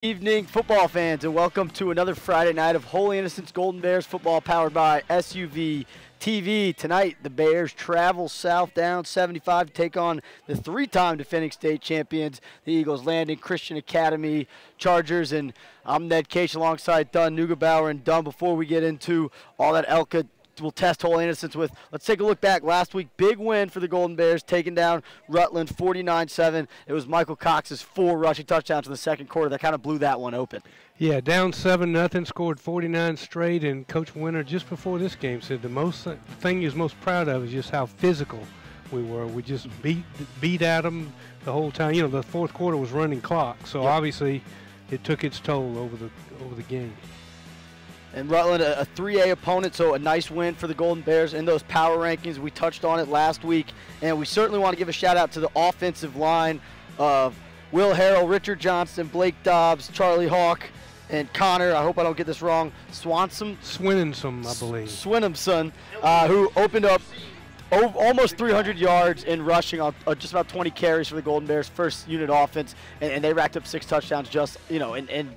Evening, football fans, and welcome to another Friday night of Holy Innocents Golden Bears football powered by SUV TV. Tonight, the Bears travel south down 75 to take on the three-time defending state champions, the Eagles Landing Christian Academy Chargers. And I'm Ned Case alongside Dunn, Neugebauer, and Dunn. Before we get into all that Elka will test Holy Innocents with, let's take a look back. Last week, big win for the Golden Bears, taking down Rutland 49-7. It was Michael Cox's 4 rushing touchdowns in the second quarter that kind of blew that one open. Yeah, down 7-0, scored 49 straight, and Coach Winter just before this game said the thing he was most proud of is just how physical we were. We just beat at them the whole time. You know, the fourth quarter was running clock, so obviously it took its toll over the game. And Rutland, a 3A opponent, so a nice win for the Golden Bears in those power rankings. We touched on it last week, and we certainly want to give a shout-out to the offensive line of Will Harrell, Richard Johnston, Blake Dobbs, Charlie Hawk, and Connor, I hope I don't get this wrong, Swinenson, I believe. Swinenson, who opened up almost 300 yards in rushing on just about 20 carries for the Golden Bears, first unit offense, and they racked up 6 touchdowns just, in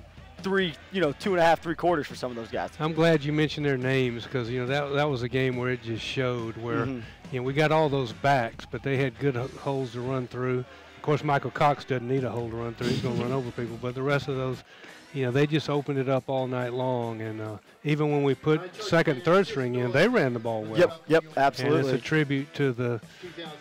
2.5, 3 quarters for some of those guys. I'm glad you mentioned their names because, that was a game where it just showed where, we got all those backs, but they had good holes to run through. Of course, Michael Cox doesn't need a hole to run through. He's going to run over people. But the rest of those, they just opened it up all night long. And even when we put second and third string in, they ran the ball well. Yep, absolutely. And it's a tribute to the,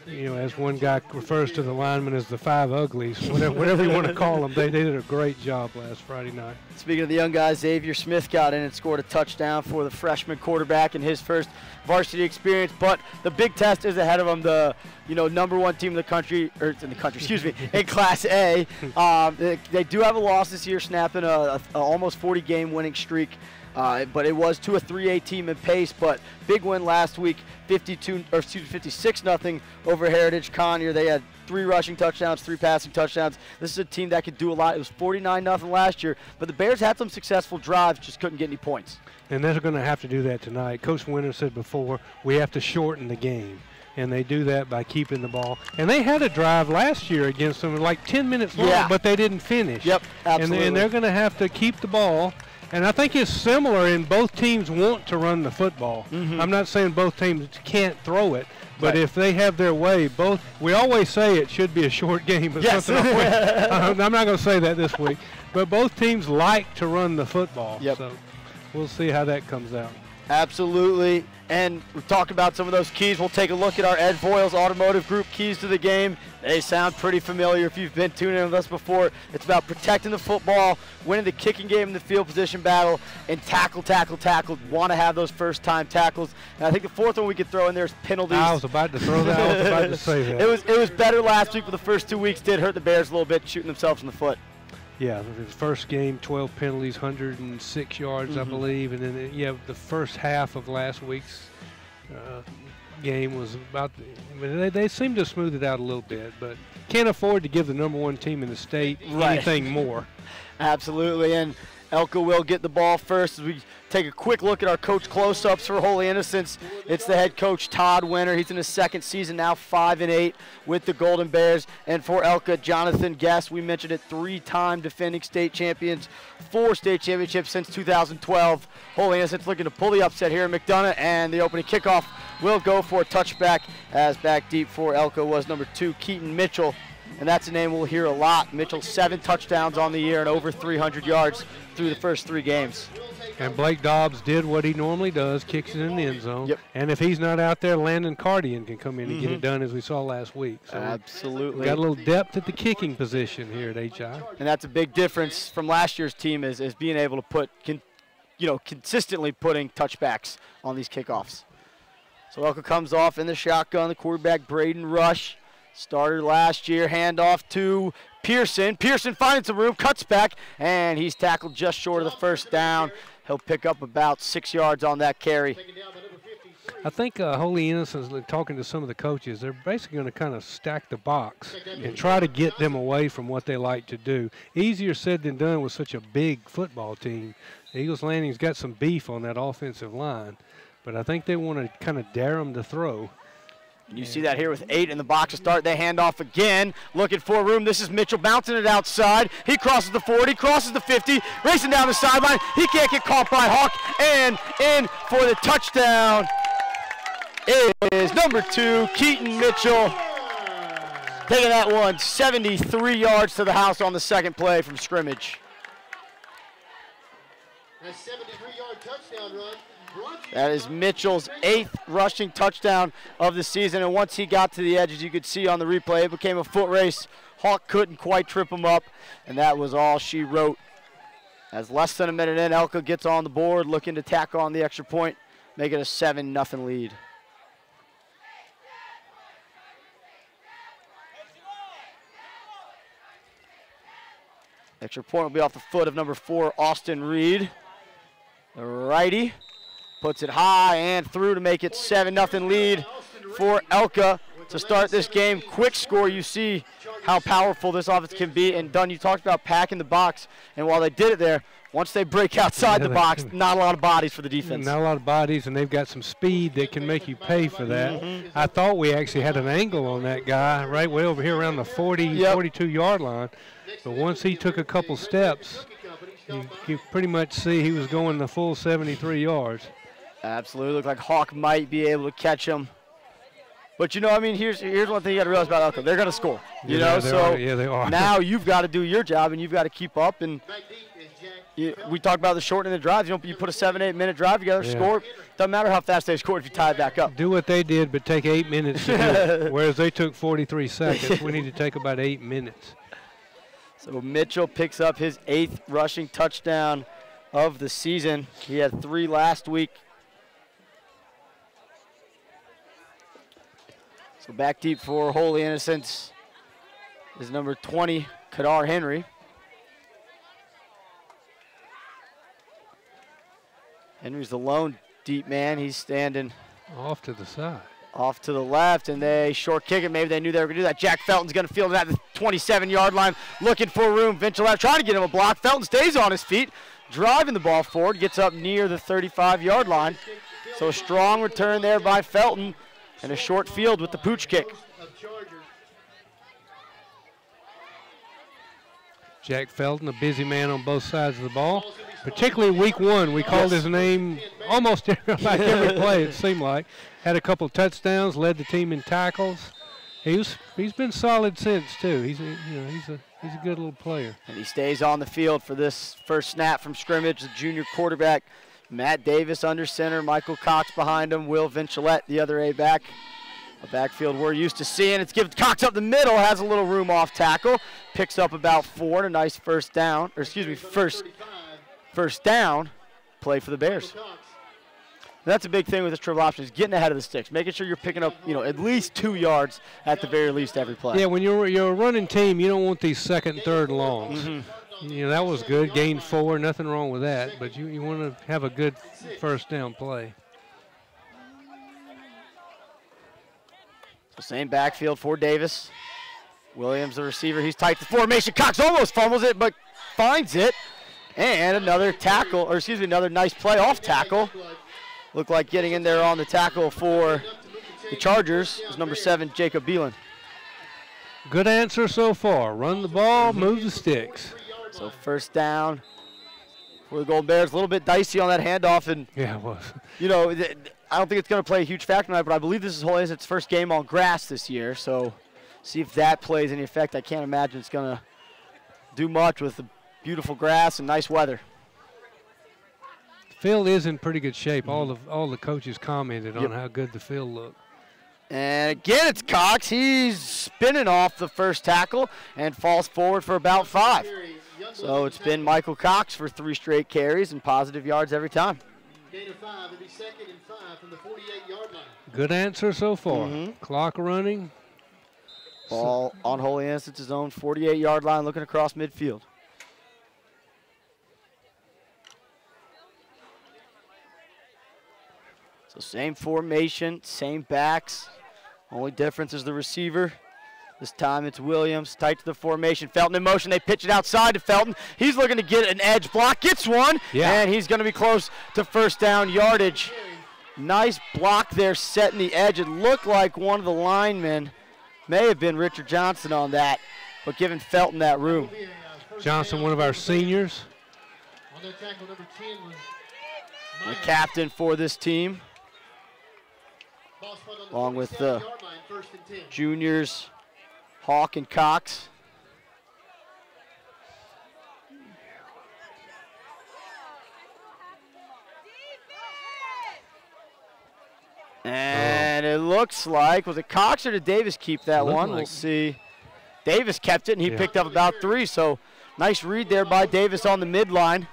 as one guy refers to the linemen as the 5 uglies, whatever you want to call them. They did a great job last Friday night. Speaking of the young guys, Xavier Smith got in and scored a touchdown for the freshman quarterback in his first varsity experience. But the big test is ahead of them. The #1 team in the country, in Class A. They do have a loss this year, snapping a almost 40-game winning streak. But it was to a 3A team in Pace. But big win last week, 56-0 over Heritage Conyer. They had 3 rushing touchdowns, 3 passing touchdowns. This is a team that could do a lot. It was 49-0 last year, but the Bears had some successful drives, just couldn't get any points. And they're going to have to do that tonight. Coach Winter said before, we have to shorten the game. And they do that by keeping the ball. And they had a drive last year against them, like 10 minutes long, but they didn't finish. Yep, absolutely. And they're going to have to keep the ball. And I think it's similar in both teams want to run the football. I'm not saying both teams can't throw it, but if they have their way, we always say it should be a short game. But I'm not going to say that this week. But both teams like to run the football. So we'll see how that comes out. Absolutely. And we're talking about some of those keys. We'll take a look at our Ed Voiles Automotive Group keys to the game. They sound pretty familiar if you've been tuning in with us before. It's about protecting the football, winning the kicking game in the field position battle, and tackle. Want to have those first-time tackles. And I think the fourth one we could throw in there is penalties. I was about to throw that. I was about to say that. It was better last week, but the first 2 weeks did hurt the Bears a little bit, shooting themselves in the foot. Yeah, the first game, 12 penalties, 106 yards, I believe. And then, the first half of last week's game was about they seemed to smooth it out a little bit, but can't afford to give the #1 team in the state anything more. Absolutely, and Elka will get the ball first as we take a quick look at our coach close-ups for Holy Innocents. It's the head coach, Todd Winter. He's in his second season now, 5-8 with the Golden Bears. And for Elka, Jonathan Guest, we mentioned it, 3-time defending state champions, 4 state championships since 2012. Holy Innocents looking to pull the upset here in McDonough, and the opening kickoff will go for a touchback, as back deep for Elka was #2, Keaton Mitchell. And that's a name we'll hear a lot. Mitchell, 7 touchdowns on the year and over 300 yards through the first 3 games. And Blake Dobbs did what he normally does, kicks it in the end zone. And if he's not out there, Landon Cardian can come in and get it done, as we saw last week. So absolutely. We got a little depth at the kicking position here at HI. And that's a big difference from last year's team is being able to put, consistently putting touchbacks on these kickoffs. So Elka comes off in the shotgun, the quarterback Braden Rush. Started last year, handoff to Pearson. Pearson finding some room, cuts back, and he's tackled just short of the first down. He'll pick up about 6 yards on that carry. I think Holy Innocents, talking to some of the coaches, they're basically going to kind of stack the box and try to get them away from what they like to do. Easier said than done with such a big football team. Eagles Landing's got some beef on that offensive line, but I think they want to kind of dare them to throw. You see that here with 8 in the box to start. They hand off again, looking for room. This is Mitchell bouncing it outside. He crosses the 40, crosses the 50, racing down the sideline. He can't get caught by Hawk, and in for the touchdown is number 2, Keaton Mitchell. Taking that one 73 yards to the house on the second play from scrimmage. A 73-yard touchdown run. That is Mitchell's 8th rushing touchdown of the season, and once he got to the edge, as you could see on the replay, it became a foot race. Hawk couldn't quite trip him up, and that was all she wrote. As less than a minute in, Elka gets on the board, looking to tack on the extra point, make it a 7-0 lead. Extra point will be off the foot of number 4, Austin Reed. The righty puts it high and through to make it 7-0 lead for Elka to start this game. Quick score, you see how powerful this offense can be. And Dunn, you talked about packing the box, and while they did it there, once they break outside the box, not a lot of bodies for the defense. Not a lot of bodies, and they've got some speed that can make you pay for that. I thought we actually had an angle on that guy right way over here around the 42-yard line. But once he took a couple steps, you pretty much see he was going the full 73 yards. Absolutely. Looked like Hawk might be able to catch him. But, you know, I mean, here's one thing you got to realize about Elka. They're going to score. You know, so they are. Now you've got to do your job, and you've got to keep up. And we talked about the shortening the drives. You put a 7-8 minute drive together, score. Doesn't matter how fast they score if you tie it back up. Do what they did, but take 8 minutes to do it. Whereas they took 43 seconds. We need to take about 8 minutes. So Mitchell picks up his 8th rushing touchdown of the season. He had 3 last week. So back deep for Holy Innocents is number 20, Kadar Henry. Henry's the lone deep man. He's standing off to the side. Off to the left, and they short kick it. Maybe they knew they were going to do that. Jack Felton's going to field it at the 27-yard line, looking for room. Vinchel trying to get him a block. Felton stays on his feet, driving the ball forward, gets up near the 35-yard line. So a strong return there by Felton, and a short field with the pooch kick. Jack Felton, a busy man on both sides of the ball. Particularly week 1, we called his name almost like every play, it seemed like. Had a couple touchdowns, led the team in tackles. He's been solid since too. He's a good little player. And he stays on the field for this first snap from scrimmage. The junior quarterback, Matt Davis under center, Michael Cox behind him, Will Vinchelette, the other A-back. A backfield we're used to seeing. It's given Cox up the middle, has a little room off tackle, picks up about 4 and a nice first down play for the Bears. That's a big thing with this triple option is getting ahead of the sticks, making sure you're picking up, at least 2 yards at the very least every play. Yeah, when you're a running team, you don't want these second and third longs. That was good, gained 4, nothing wrong with that, but you want to have a good first down play. So same backfield for Davis. Williams, the receiver, he's tight to formation. Cox almost fumbles it, but finds it. And another another nice play off tackle. Looked like getting in there on the tackle for the Chargers is number 7, Jacob Beelan. Good answer so far. Run the ball, move the sticks. So first down for the Golden Bears. A little bit dicey on that handoff. And yeah, it was. I don't think it's going to play a huge factor tonight, but I believe this is Holy Innocents' first game on grass this year. So see if that plays any effect. I can't imagine it's going to do much with the beautiful grass and nice weather. The field is in pretty good shape. All the coaches commented on how good the field looked. And again, it's Cox. He's spinning off the first tackle and falls forward for about 5. So it's been Michael Cox for 3 straight carries and positive yards every time. Gain of 5, it'll be 2nd and 5 from the 48-yard line. Good answer so far. Clock running. Ball on Holy Innocents' own 48-yard line, looking across midfield. So same formation, same backs. Only difference is the receiver. This time it's Williams, tight to the formation. Felton in motion, they pitch it outside to Felton. He's looking to get an edge block, gets one, and he's going to be close to first down yardage. Nice block there setting the edge. It looked like one of the linemen, may have been Richard Johnson on that, but giving Felton that room. Johnson, one of our seniors. On that tackle, number 10 was The Myers. captain for this team, Ball spot on the along with 47-yard line, 1st and 10. juniors Hawk and Cox. And it looks like, was it Cox or did Davis keep that Looked one? like We'll it. see. Davis kept it, and he Yeah. picked up about 3, so nice read there by Davis on the midline.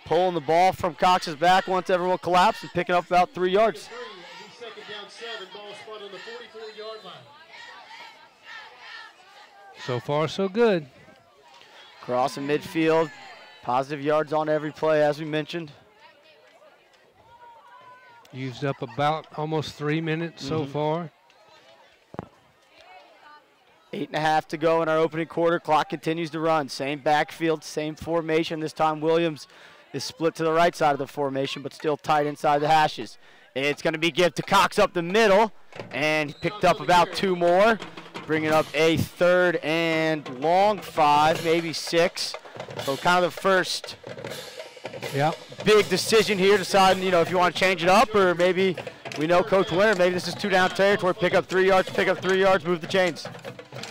Pulling the ball from Cox's back once everyone collapsed and picking up about 3 yards. 3, he's 2nd down 7. Ball spot on the 44-yard line. So far, so good. Crossing midfield, positive yards on every play, as we mentioned. Used up about almost 3 minutes so far. 8.5 to go in our opening quarter. Clock continues to run. Same backfield, same formation. This time Williams is split to the right side of the formation, but still tight inside the hashes. It's going to be give to Cox up the middle, and he picked up about 2 more, bringing up a 3rd and long 5, maybe 6. So kind of the first Yep. big decision here, deciding, if you want to change it up, or maybe we know Coach Winter, maybe this is 2-down territory, pick up 3 yards, pick up 3 yards, move the chains.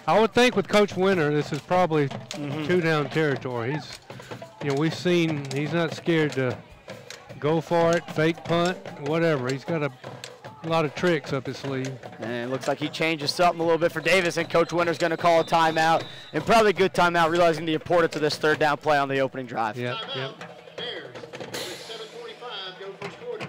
I would think with Coach Winter, this is probably 2-down territory. We've seen he's not scared to go for it, fake punt, whatever. He's got a lot of tricks up his sleeve. And it looks like he changes something a little bit for Davis, and Coach Winter's going to call a timeout, and probably a good timeout, realizing the importance of this 3rd down play on the opening drive. Yep, Timeout. yep. Bears with 7:45, go first quarter.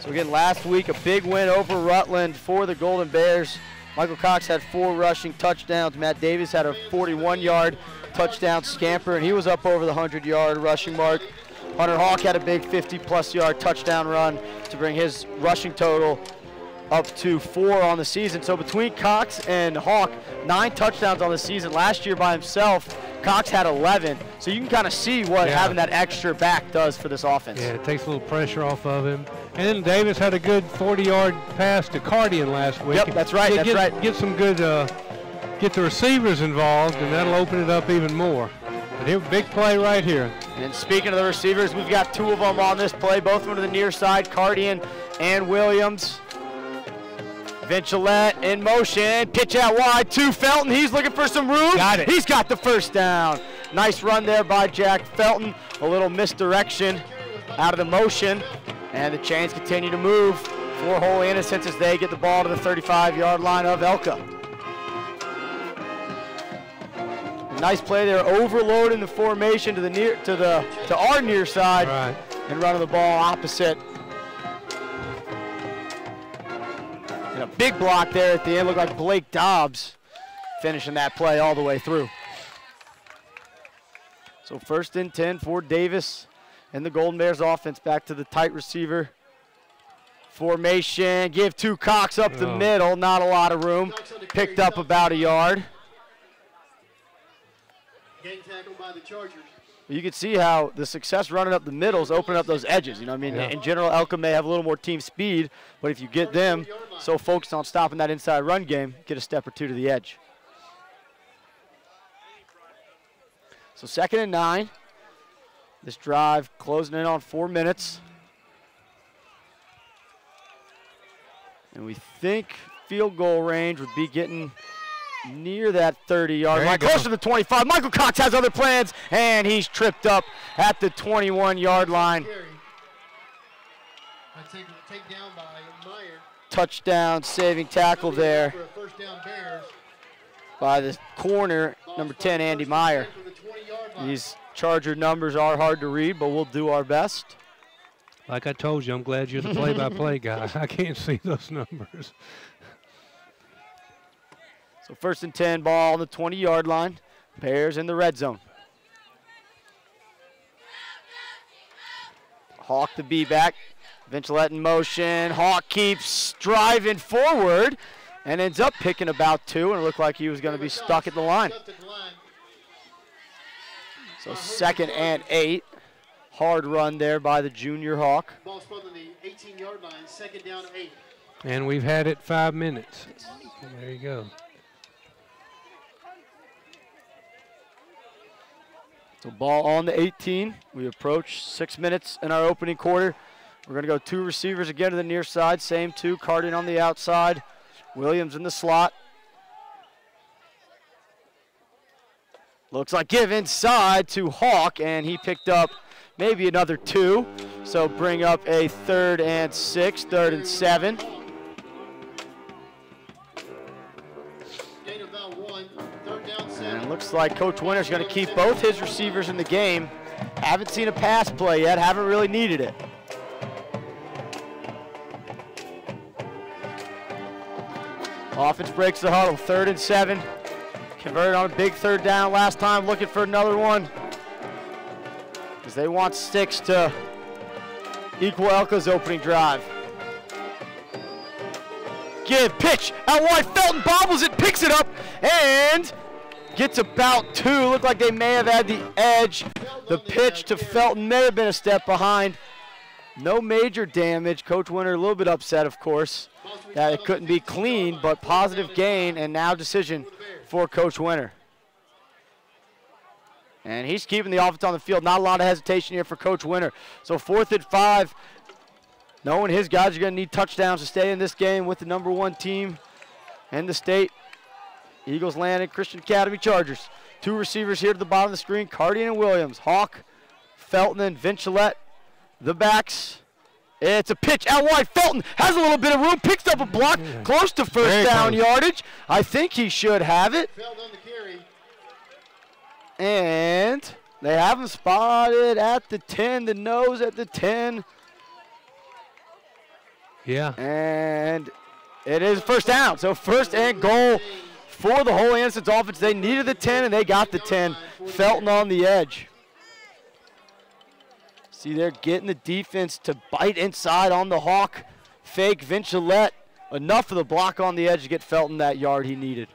So again, last week, a big win over Rutland for the Golden Bears. Michael Cox had 4 rushing touchdowns. Matt Davis had a 41-yard touchdown scamper, and he was up over the 100-yard rushing mark. Hunter Hawk had a big 50-plus yard touchdown run to bring his rushing total up to 4 on the season. So between Cox and Hawk, 9 touchdowns on the season. Last year by himself, Cox had 11. So you can kind of see what having that extra back does for this offense. Yeah, it takes a little pressure off of him. And then Davis had a good 40-yard pass to Cardian last week. Yep, that's right, that's right. Get some good, get the receivers involved, and that'll open it up even more. But here, big play right here. And speaking of the receivers, we've got 2 of them on this play, both of them to the near side, Cardian and Williams. Vincilette in motion, pitch out wide to Felton. He's looking for some room. Got it. He's got the 1st down. Nice run there by Jack Felton. A little misdirection out of the motion. And the chains continue to move for Holy Innocents as they get the ball to the 35-yard line of Elka. Nice play there, overloading the formation to our near side, Right. and running the ball opposite. And a big block there at the end, looked like Blake Dobbs finishing that play all the way through. So 1st and 10 for Davis and the Golden Bears offense, back to the tight receiver formation. Give to Cox up the middle, not a lot of room. Picked up about a yard. Gang tackle by the Chargers. You can see how the success running up the middle is opening up those edges. In general, Elka may have a little more team speed, but if you get them so focused on stopping that inside run game, get a step or 2 to the edge. So 2nd and 9. This drive closing in on 4 minutes. And we think field goal range would be getting near that 30-yard line, close to the 25. Michael Cox has other plans, and he's tripped up at the 21-yard line. Take down by Meyer. Touchdown saving tackle there For a 1st down Bears. by the corner, number 10, Andy Meyer. From the 20-yard line. These Charger numbers are hard to read, but we'll do our best. Like I told you, I'm glad you're the play-by-play guy. I can't see those numbers. So 1st and 10, ball on the 20-yard line. Bears in the red zone. Hawk the B-back. Vincilette in motion. Hawk keeps driving forward and ends up picking about 2, and it looked like he was going to be stuck at the line. Left at the line. So 2nd and 8. Hard run there by the junior Hawk. Ball spun on the 18-yard line, 2nd down 8. And we've had it 5 minutes. There you go. So ball on the 18. We approach 6 minutes in our opening quarter. We're going to go 2 receivers again to the near side. Same 2, Cardin on the outside. Williams in the slot. Looks like give inside to Hawk, and he picked up maybe another 2. So bring up a 3rd and 6, 3rd and 7. Gain of about 1, 3rd down 7. And it looks like Coach Winter's going to keep both his receivers in the game. Haven't seen a pass play yet, haven't really needed it. Offense breaks the huddle, 3rd and 7. Converted on a big 3rd down last time, looking for another one. Because they want Sticks to equal Elka's opening drive. Give, pitch, out wide, Felton bobbles it, picks it up, and gets about 2. Looked like they may have had the edge. The pitch to Felton may have been a step behind. No major damage. Coach Winter a little bit upset, of course, that it couldn't be clean, but positive gain, and now decision for Coach Winter. And he's keeping the offense on the field. Not a lot of hesitation here for Coach Winter. So 4th and 5, knowing his guys are going to need touchdowns to stay in this game with the #1 team in the state. Eagles Landing Christian Academy Chargers. 2 receivers here to the bottom of the screen, Cardin and Williams. Hawk, Felton, and Vincilette. The backs. It's a pitch out wide. Felton has a little bit of room, picks up a block, close to 1st down yardage. I think he should have it. Felton on the carry. And they have him spotted at the 10, the nose at the 10. Yeah. And it is 1st down. So 1st and goal for the Holy Innocents offense. They needed the 10, and they got the 10. Felton on the edge. See, they're getting the defense to bite inside on the Hawk. Fake Vincilette. Enough of the block on the edge to get Felton that yard he needed.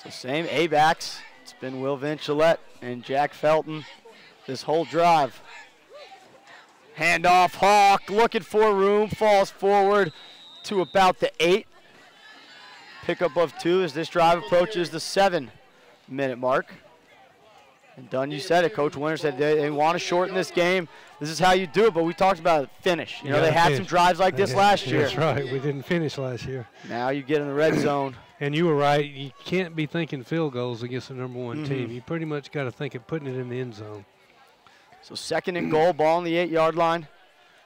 So same A-backs. It's been Will Vincilette and Jack Felton this whole drive. Handoff, Hawk looking for room, falls forward to about the 8. Pickup of 2 as this drive approaches the 7-minute mark. And Dunn, you said it. Coach Winter said they want to shorten this game. This is how you do it, but we talked about it, finish. You know, they had some drives like this last year. That's right. We didn't finish last year. Now you get in the red zone. And you were right. You can't be thinking field goals against the #1 team. You pretty much got to think of putting it in the end zone. So 2nd and goal, ball on the 8-yard line.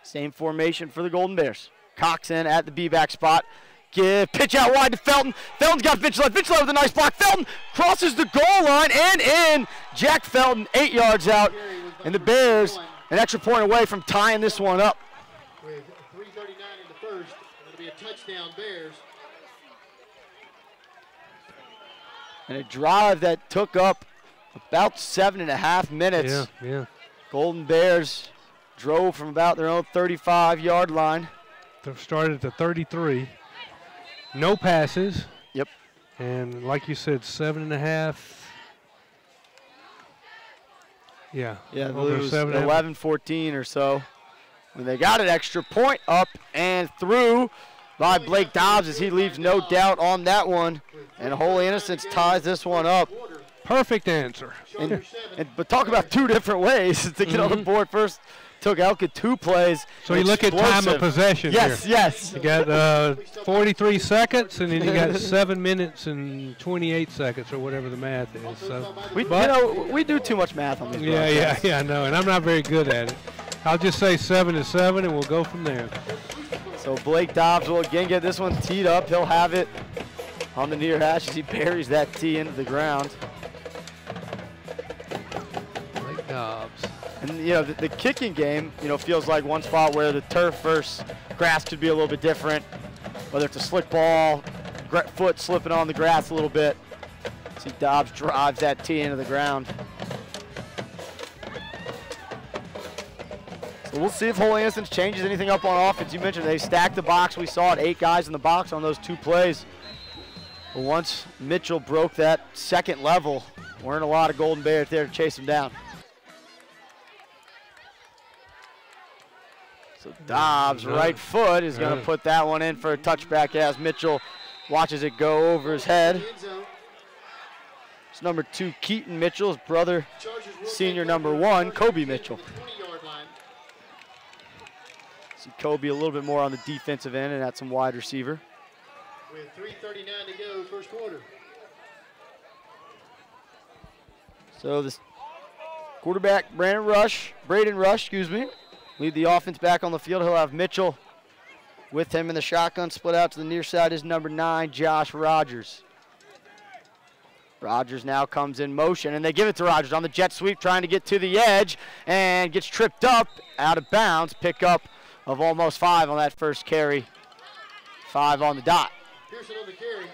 Same formation for the Golden Bears. Cox in at the B-back spot. Pitch out wide to Felton. Felton's got Vincilette. Vincilette with a nice block. Felton crosses the goal line and in. Jack Felton 8 yards out. And the Bears an extra point away from tying this one up. With 3:39 in the 1st, it'll be a touchdown Bears. And a drive that took up about 7.5 minutes. Yeah. Golden Bears drove from about their own 35-yard line. They started at the 33. No passes. Yep. And like you said, 7.5. Yeah. Yeah, it was 11-14 or so. When they got an extra point up and through by Blake Dobbs as he leaves no doubt on that one. And Holy Innocents ties this one up. Perfect answer. But talk about 2 different ways to get on the board. First, took Elka 2 plays. So you look at time of possession here. Yes. You got 43 seconds, and then you got 7 minutes and 28 seconds, or whatever the math is. So, we do too much math on these. Yeah, I know, and I'm not very good at it. I'll just say 7-7, and we'll go from there. So Blake Dobbs will again get this one teed up. He'll have it on the near hash as he buries that tee into the ground. Blake Dobbs. And, you know, the kicking game, you know, feels like one spot where the turf versus grass could be a little bit different, whether it's a slick ball, foot slipping on the grass a little bit. See Dobbs drives that tee into the ground. So we'll see if Holy Innocents changes anything up on offense. You mentioned they stacked the box. We saw it, 8 guys in the box on those 2 plays. But once Mitchell broke that second level, weren't a lot of Golden Bears there to chase him down. So Dobbs' right foot is going to put that one in for a touchback as Mitchell watches it go over his head. It's number 2, Keaton Mitchell, his brother, senior number 1, Kobe Mitchell. See Kobe a little bit more on the defensive end and at some wide receiver. With 3:39 to go, first quarter. So this quarterback, Braden Rush, lead the offense back on the field. He'll have Mitchell with him in the shotgun. Split out to the near side is number 9, Josh Rogers. Rogers now comes in motion, and they give it to Rogers on the jet sweep, trying to get to the edge, and gets tripped up, out of bounds. Pickup of almost 5 on that first carry. 5 on the dot. Pearson on the carry.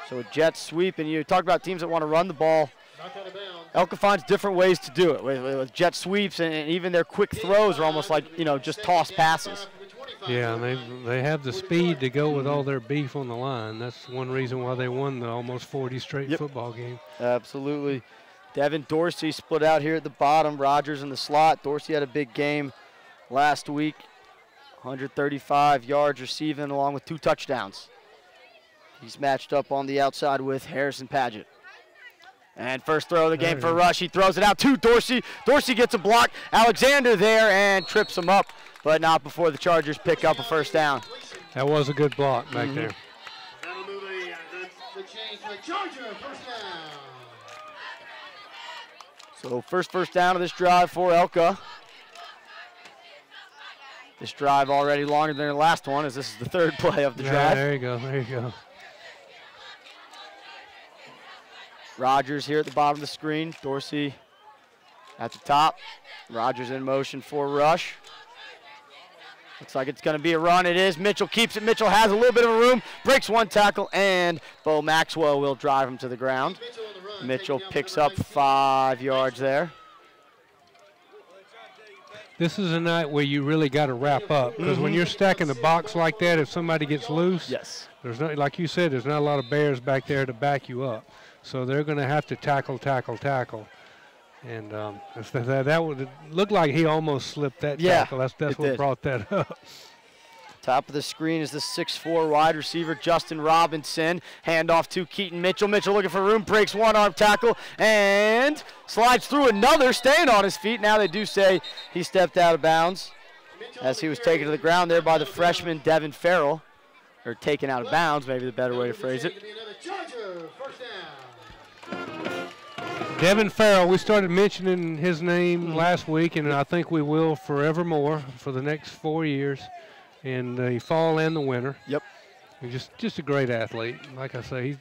So a jet sweep, and you talk about teams that want to run the ball. Knocked out of bounds. Elka finds different ways to do it with jet sweeps, and even their quick throws are almost like, just toss passes. Yeah, and they have the speed to go with all their beef on the line. That's one reason why they won the almost 40 straight football game. Absolutely. Devin Dorsey split out here at the bottom. Rogers in the slot. Dorsey had a big game last week. 135 yards receiving along with 2 touchdowns. He's matched up on the outside with Harrison Paget. And first throw of the game for Rush. He throws it out to Dorsey. Dorsey gets a block. Alexander there and trips him up, but not before the Chargers pick up a first down. That was a good block back there. That'll move the change to the Charger, first down. So first down of this drive for Elka. This drive already longer than the last one, as this is the 3rd play of the drive. There you go. Rogers here at the bottom of the screen. Dorsey at the top. Rogers in motion for Rush. Looks like it's going to be a run. It is. Mitchell keeps it. Mitchell has a little bit of a room. Breaks 1 tackle, and Bo Maxwell will drive him to the ground. Mitchell picks up 5 yards there. This is a night where you really got to wrap up, because when you're stacking the box like that, if somebody gets loose, there's not, like you said, there's not a lot of Bears back there to back you up. So they're going to have to tackle. And that would look like he almost slipped that tackle. That's what brought that up. Top of the screen is the 6'4" wide receiver, Justin Robinson. Handoff to Keaton Mitchell. Mitchell looking for room, breaks 1-arm tackle, and slides through another, staying on his feet. Now they do say he stepped out of bounds as he was taken to the ground there by the freshman, Devin Farrell. Or taken out of bounds, maybe the better way to phrase it. Devin Farrell, we started mentioning his name last week, and I think we will forevermore for the next 4 years, in the fall and the winter. Yep. He's just a great athlete. Like I say,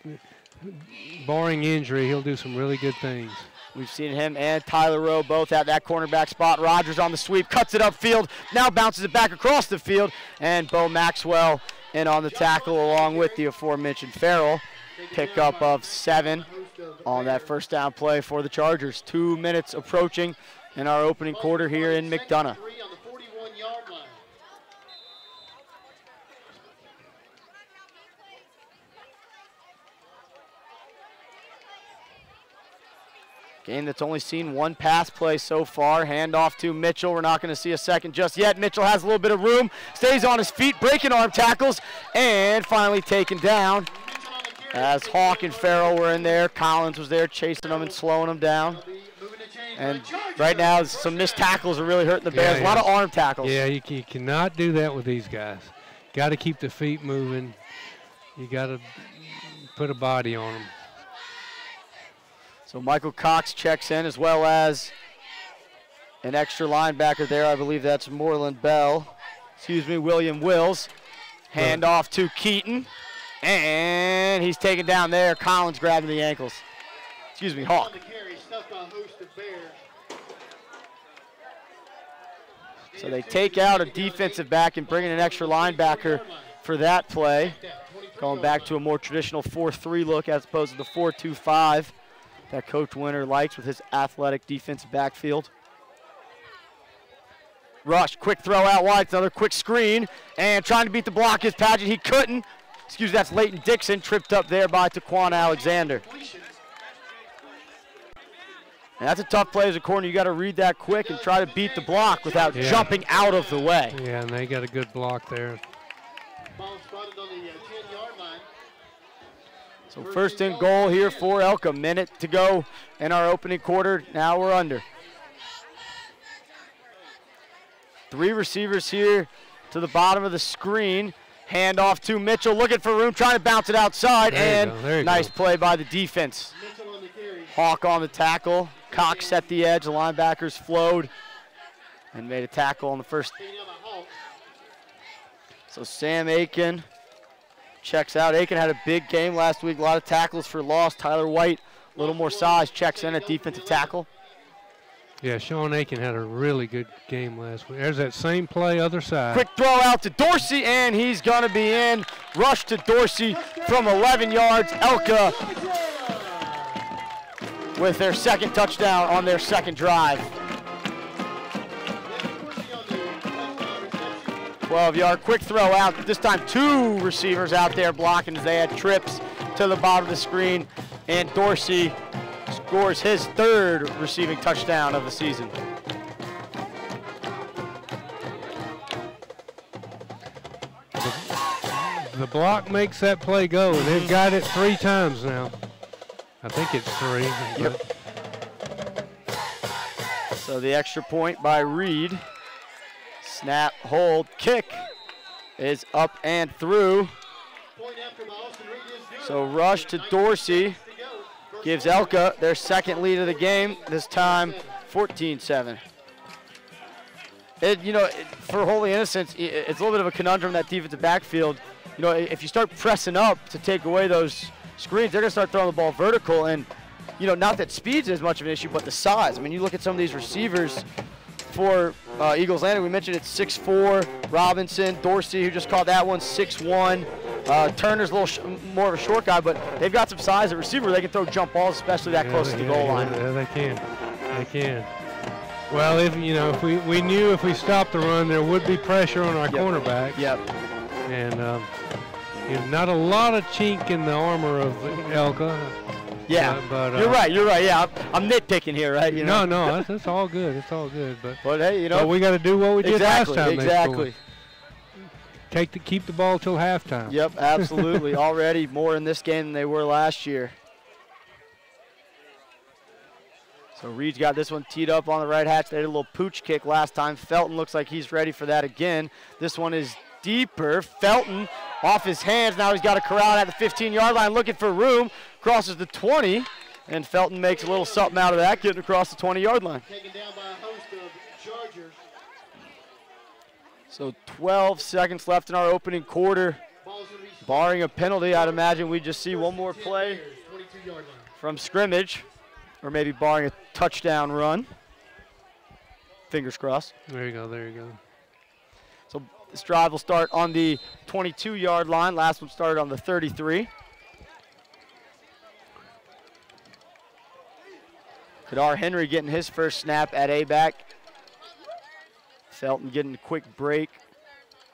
barring injury, he'll do some really good things. We've seen him and Tyler Rowe both at that cornerback spot. Rogers on the sweep, cuts it upfield, now bounces it back across the field, and Bo Maxwell in on the tackle along with the aforementioned Farrell. Pickup of 7 on that first down play for the Chargers. 2 minutes approaching in our opening quarter here in McDonough. Game that's only seen 1 pass play so far. Handoff to Mitchell. We're not going to see a second just yet. Mitchell has a little bit of room, stays on his feet, breaking arm tackles, and finally taken down. As Hawk and Farrell were in there, Collins was there chasing them and slowing them down. And right now, some missed tackles are really hurting the Bears. A lot of arm tackles. Yeah, you cannot do that with these guys. Got to keep the feet moving. You got to put a body on them. So Michael Cox checks in, as well as an extra linebacker there. I believe that's William Wills. Handoff to Keaton. And he's taken down there. Collins grabbing the ankles. Hawk. So they take out a defensive back and bring in an extra linebacker for that play. Going back to a more traditional 4-3 look as opposed to the 4-2-5 that Coach Winter likes with his athletic defensive backfield. Rush, quick throw out wide, another quick screen, and trying to beat the block is Paget. He couldn't. excuse me, that's Leighton Dixon, tripped up there by Taquan Alexander. And that's a tough play as a corner. You got to read that quick and try to beat the block without jumping out of the way. Yeah, and they got a good block there. Ball spotted on the 10-yard line. So first and goal here for Elk. A minute to go in our opening quarter. Now we're under. 3 receivers here to the bottom of the screen. Hand off to Mitchell, looking for room, trying to bounce it outside, and nice play by the defense. Mitchell on the carry. Hawk on the tackle. Cox at the edge. The linebackers flowed and made a tackle on the first. Taking out a halt. So Sam Aiken checks out. Aiken had a big game last week. A lot of tackles for loss. Tyler White, a little more size, checks in at defensive tackle. Yeah, Sean Aiken had a really good game last week. There's that same play, other side. Quick throw out to Dorsey, and he's going to be in. Rush to Dorsey from 11 yards. Elka with their second touchdown on their second drive. 12-yard quick throw out. This time 2 receivers out there blocking as they had trips to the bottom of the screen. And Dorsey scores his 3rd receiving touchdown of the season. The block makes that play go. They've got it 3 times now. I think it's 3. Yep. So the extra point by Reed. Snap, hold, kick is up and through. Point after the Austin Reed is good. So rush to Dorsey gives Elka their second lead of the game, this time 14-7. For Holy Innocents, it's a little bit of a conundrum, that defensive backfield. If you start pressing up to take away those screens, they're going to start throwing the ball vertical. And, not that speed's as much of an issue, but the size. I mean, you look at some of these receivers for Eagles Landing. We mentioned it's 6'4", Robinson, Dorsey, who just caught that one, 6'1". Turner's a little more of a short guy, but they've got some size at receiver. They can throw jump balls, especially that close to the goal line. Yeah, they can. They can. Well, if we knew if we stopped the run, there would be pressure on our cornerbacks. Yep. And not a lot of chink in the armor of Elka. Yeah, but you're right. Yeah, I'm nitpicking here, right? No, that's all good. It's all good. But hey, but we got to do what we did last time. Exactly. Keep the ball till halftime. Yep, absolutely. Already more in this game than they were last year. So Reed's got this one teed up on the right hatch. They did a little pooch kick last time. Felton looks like he's ready for that again. This one is deeper. Felton off his hands. Now he's got a corral at the 15-yard line looking for room. Crosses the 20, and Felton makes a little something out of that, getting across the 20-yard line. Taken down by a host of Chargers. So 12 seconds left in our opening quarter. Barring a penalty, I'd imagine we'd just see one more play from scrimmage, or maybe barring a touchdown run. Fingers crossed. There you go. So this drive will start on the 22-yard line. Last one started on the 33. Kadar Henry getting his first snap at A-back. Felton getting a quick break.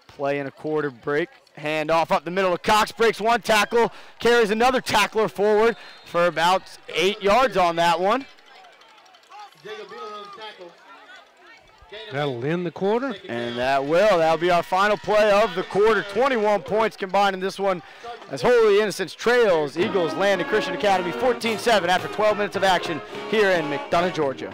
Play in a quarter break. Hand off up the middle of Cox. Breaks one tackle. Carries another tackler forward for about 8 yards on that one. That'll end the quarter. And that'll be our final play of the quarter. 21 points combined in this one as Holy Innocents trails Eagles Landing Christian Academy 14-7 after 12 minutes of action here in McDonough, Georgia.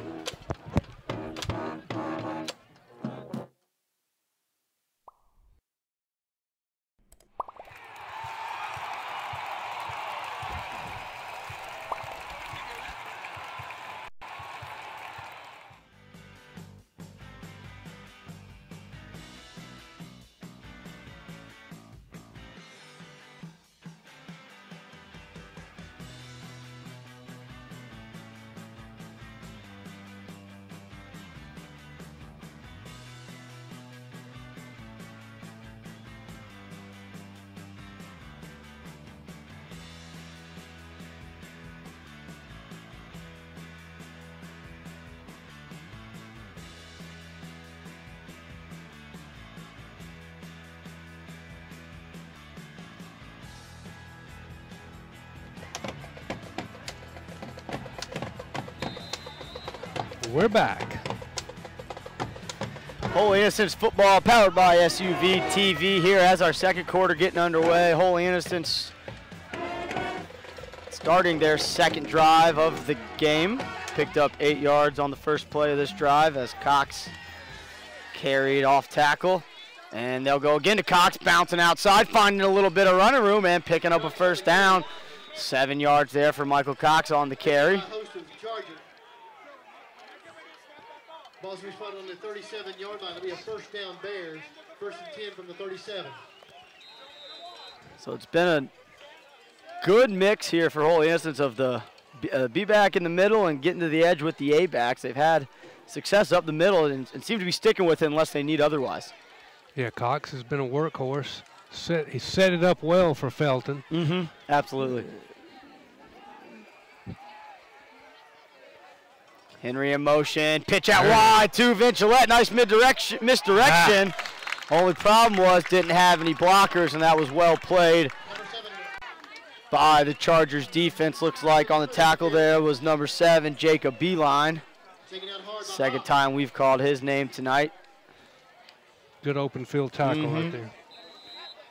We're back. Holy Innocents football powered by SUV TV here as our second quarter getting underway. Holy Innocents starting their second drive of the game. Picked up 8 yards on the first play of this drive as Cox carried off tackle. And they'll go again to Cox, bouncing outside, finding a little bit of running room and picking up a first down. 7 yards there for Michael Cox on the carry. Ball's responded on the 37-yard line. It'll be a first down Bears. 1st and 10 from the 37. So it's been a good mix here for Holy Innocents of the B-back in the middle and getting to the edge with the A-backs. They've had success up the middle and seem to be sticking with it unless they need otherwise. Yeah, Cox has been a workhorse. He set it up well for Felton. Mm-hmm. Absolutely. Henry in motion, pitch out wide to Vincilette. Nice misdirection. Only problem was didn't have any blockers, and that was well played by the Chargers defense. Looks like on the tackle there was number 7, Jacob Beeline. Second time we've called his name tonight. Good open field tackle right there.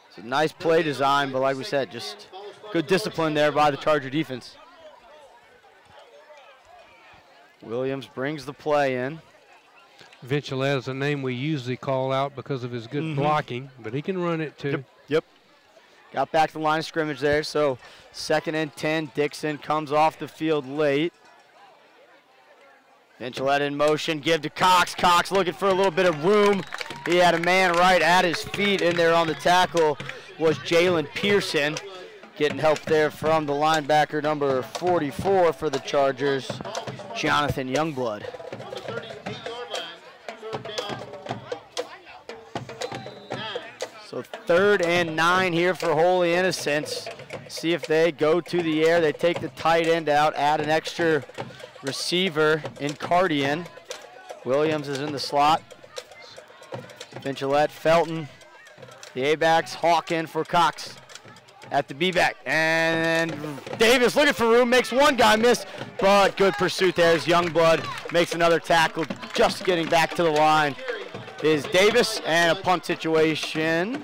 It's a nice play design, but like we said, just good discipline there by the Charger defense. Williams brings the play in. Vincilette is a name we usually call out because of his good blocking, but he can run it too. Yep. Got back to the line of scrimmage there, so 2nd and 10. Dixon comes off the field late. Vincilette in motion, give to Cox. Cox looking for a little bit of room. He had a man right at his feet. In there on the tackle was Jalen Pearson. Getting help there from the linebacker number 44 for the Chargers, Jonathan Youngblood. On the 38-yard line, 3rd down. 9. So 3rd and 9 here for Holy Innocents. See if they go to the air. They take the tight end out, add an extra receiver in Cardian. Williams is in the slot. Vincilette, Felton, the A-backs, Hawk in for Cox at the B-back. And Davis looking for room, makes one guy miss, but good pursuit there as Youngblood makes another tackle. Just getting back to the line is Davis, and a punt situation.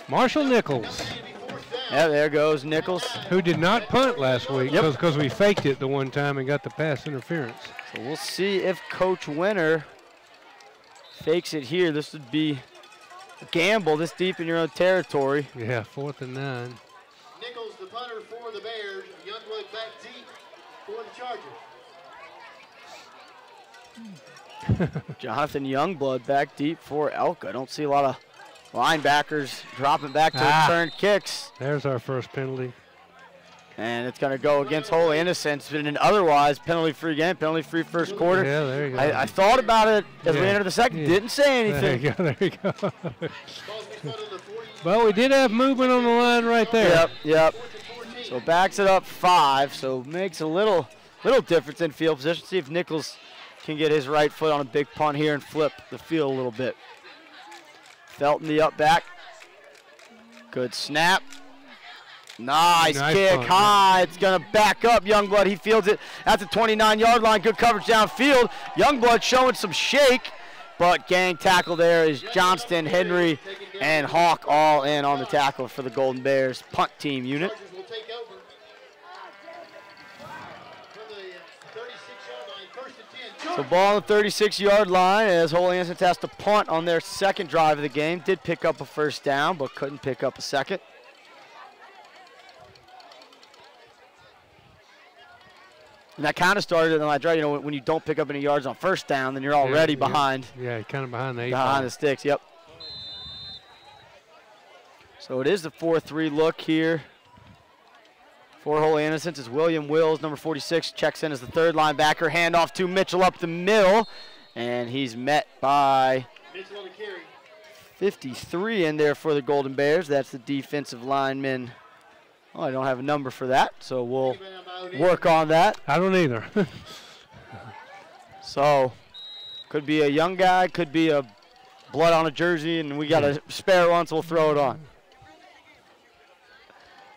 Marshall Nichols. Yeah, there goes Nichols. Who did not punt last week because Yep. we faked it the one time and got the pass interference. So we'll see if Coach Winter fakes it here. This would be a gamble this deep in your own territory. Yeah, 4th and 9. Nichols, the punter for the Bears. Youngblood back deep for the Chargers. Jonathan Youngblood back deep for Elka. I don't see a lot of linebackers dropping back to return kicks. There's our first penalty. And it's going to go against Holy Innocents. But an otherwise penalty-free game, penalty-free first quarter. Yeah, there you go. I thought about it as we entered the second. Yeah. Didn't say anything. There you go. Ball's responded on the 40. Well, we did have movement on the line right there. Yep. So backs it up 5. So makes a little difference in field position. See if Nichols can get his right foot on a big punt here and flip the field a little bit. Felton the up back. Good snap. Nice kick punt, high. It's going to back up Youngblood. He fields it at the 29-yard line. Good coverage downfield. Youngblood showing some shake, but gang tackle there is Johnston, Henry, and Hawk all in on the tackle for the Golden Bears punt team unit. Chargers will take over from the 36-yard line. 1st and 10. So ball on the 36-yard line as Holy Innocents has to punt on their second drive of the game. Did pick up a first down, but couldn't pick up a second. And that kind of started in my drive. You know, when you don't pick up any yards on first down, then you're already behind. Yeah, kind of behind the 8 Behind the sticks, yep. So it is the 4-3 look here for Holy Innocents as William Wills, number 46, checks in as the 3rd linebacker. Handoff to Mitchell up the middle, and he's met by Mitchell on the carry. 53 in there for the Golden Bears. That's the defensive lineman. Oh, I don't have a number for that, so we'll work on that. I don't either. So, could be a young guy, could be a blood on a jersey, and we got a spare one, so we'll throw it on.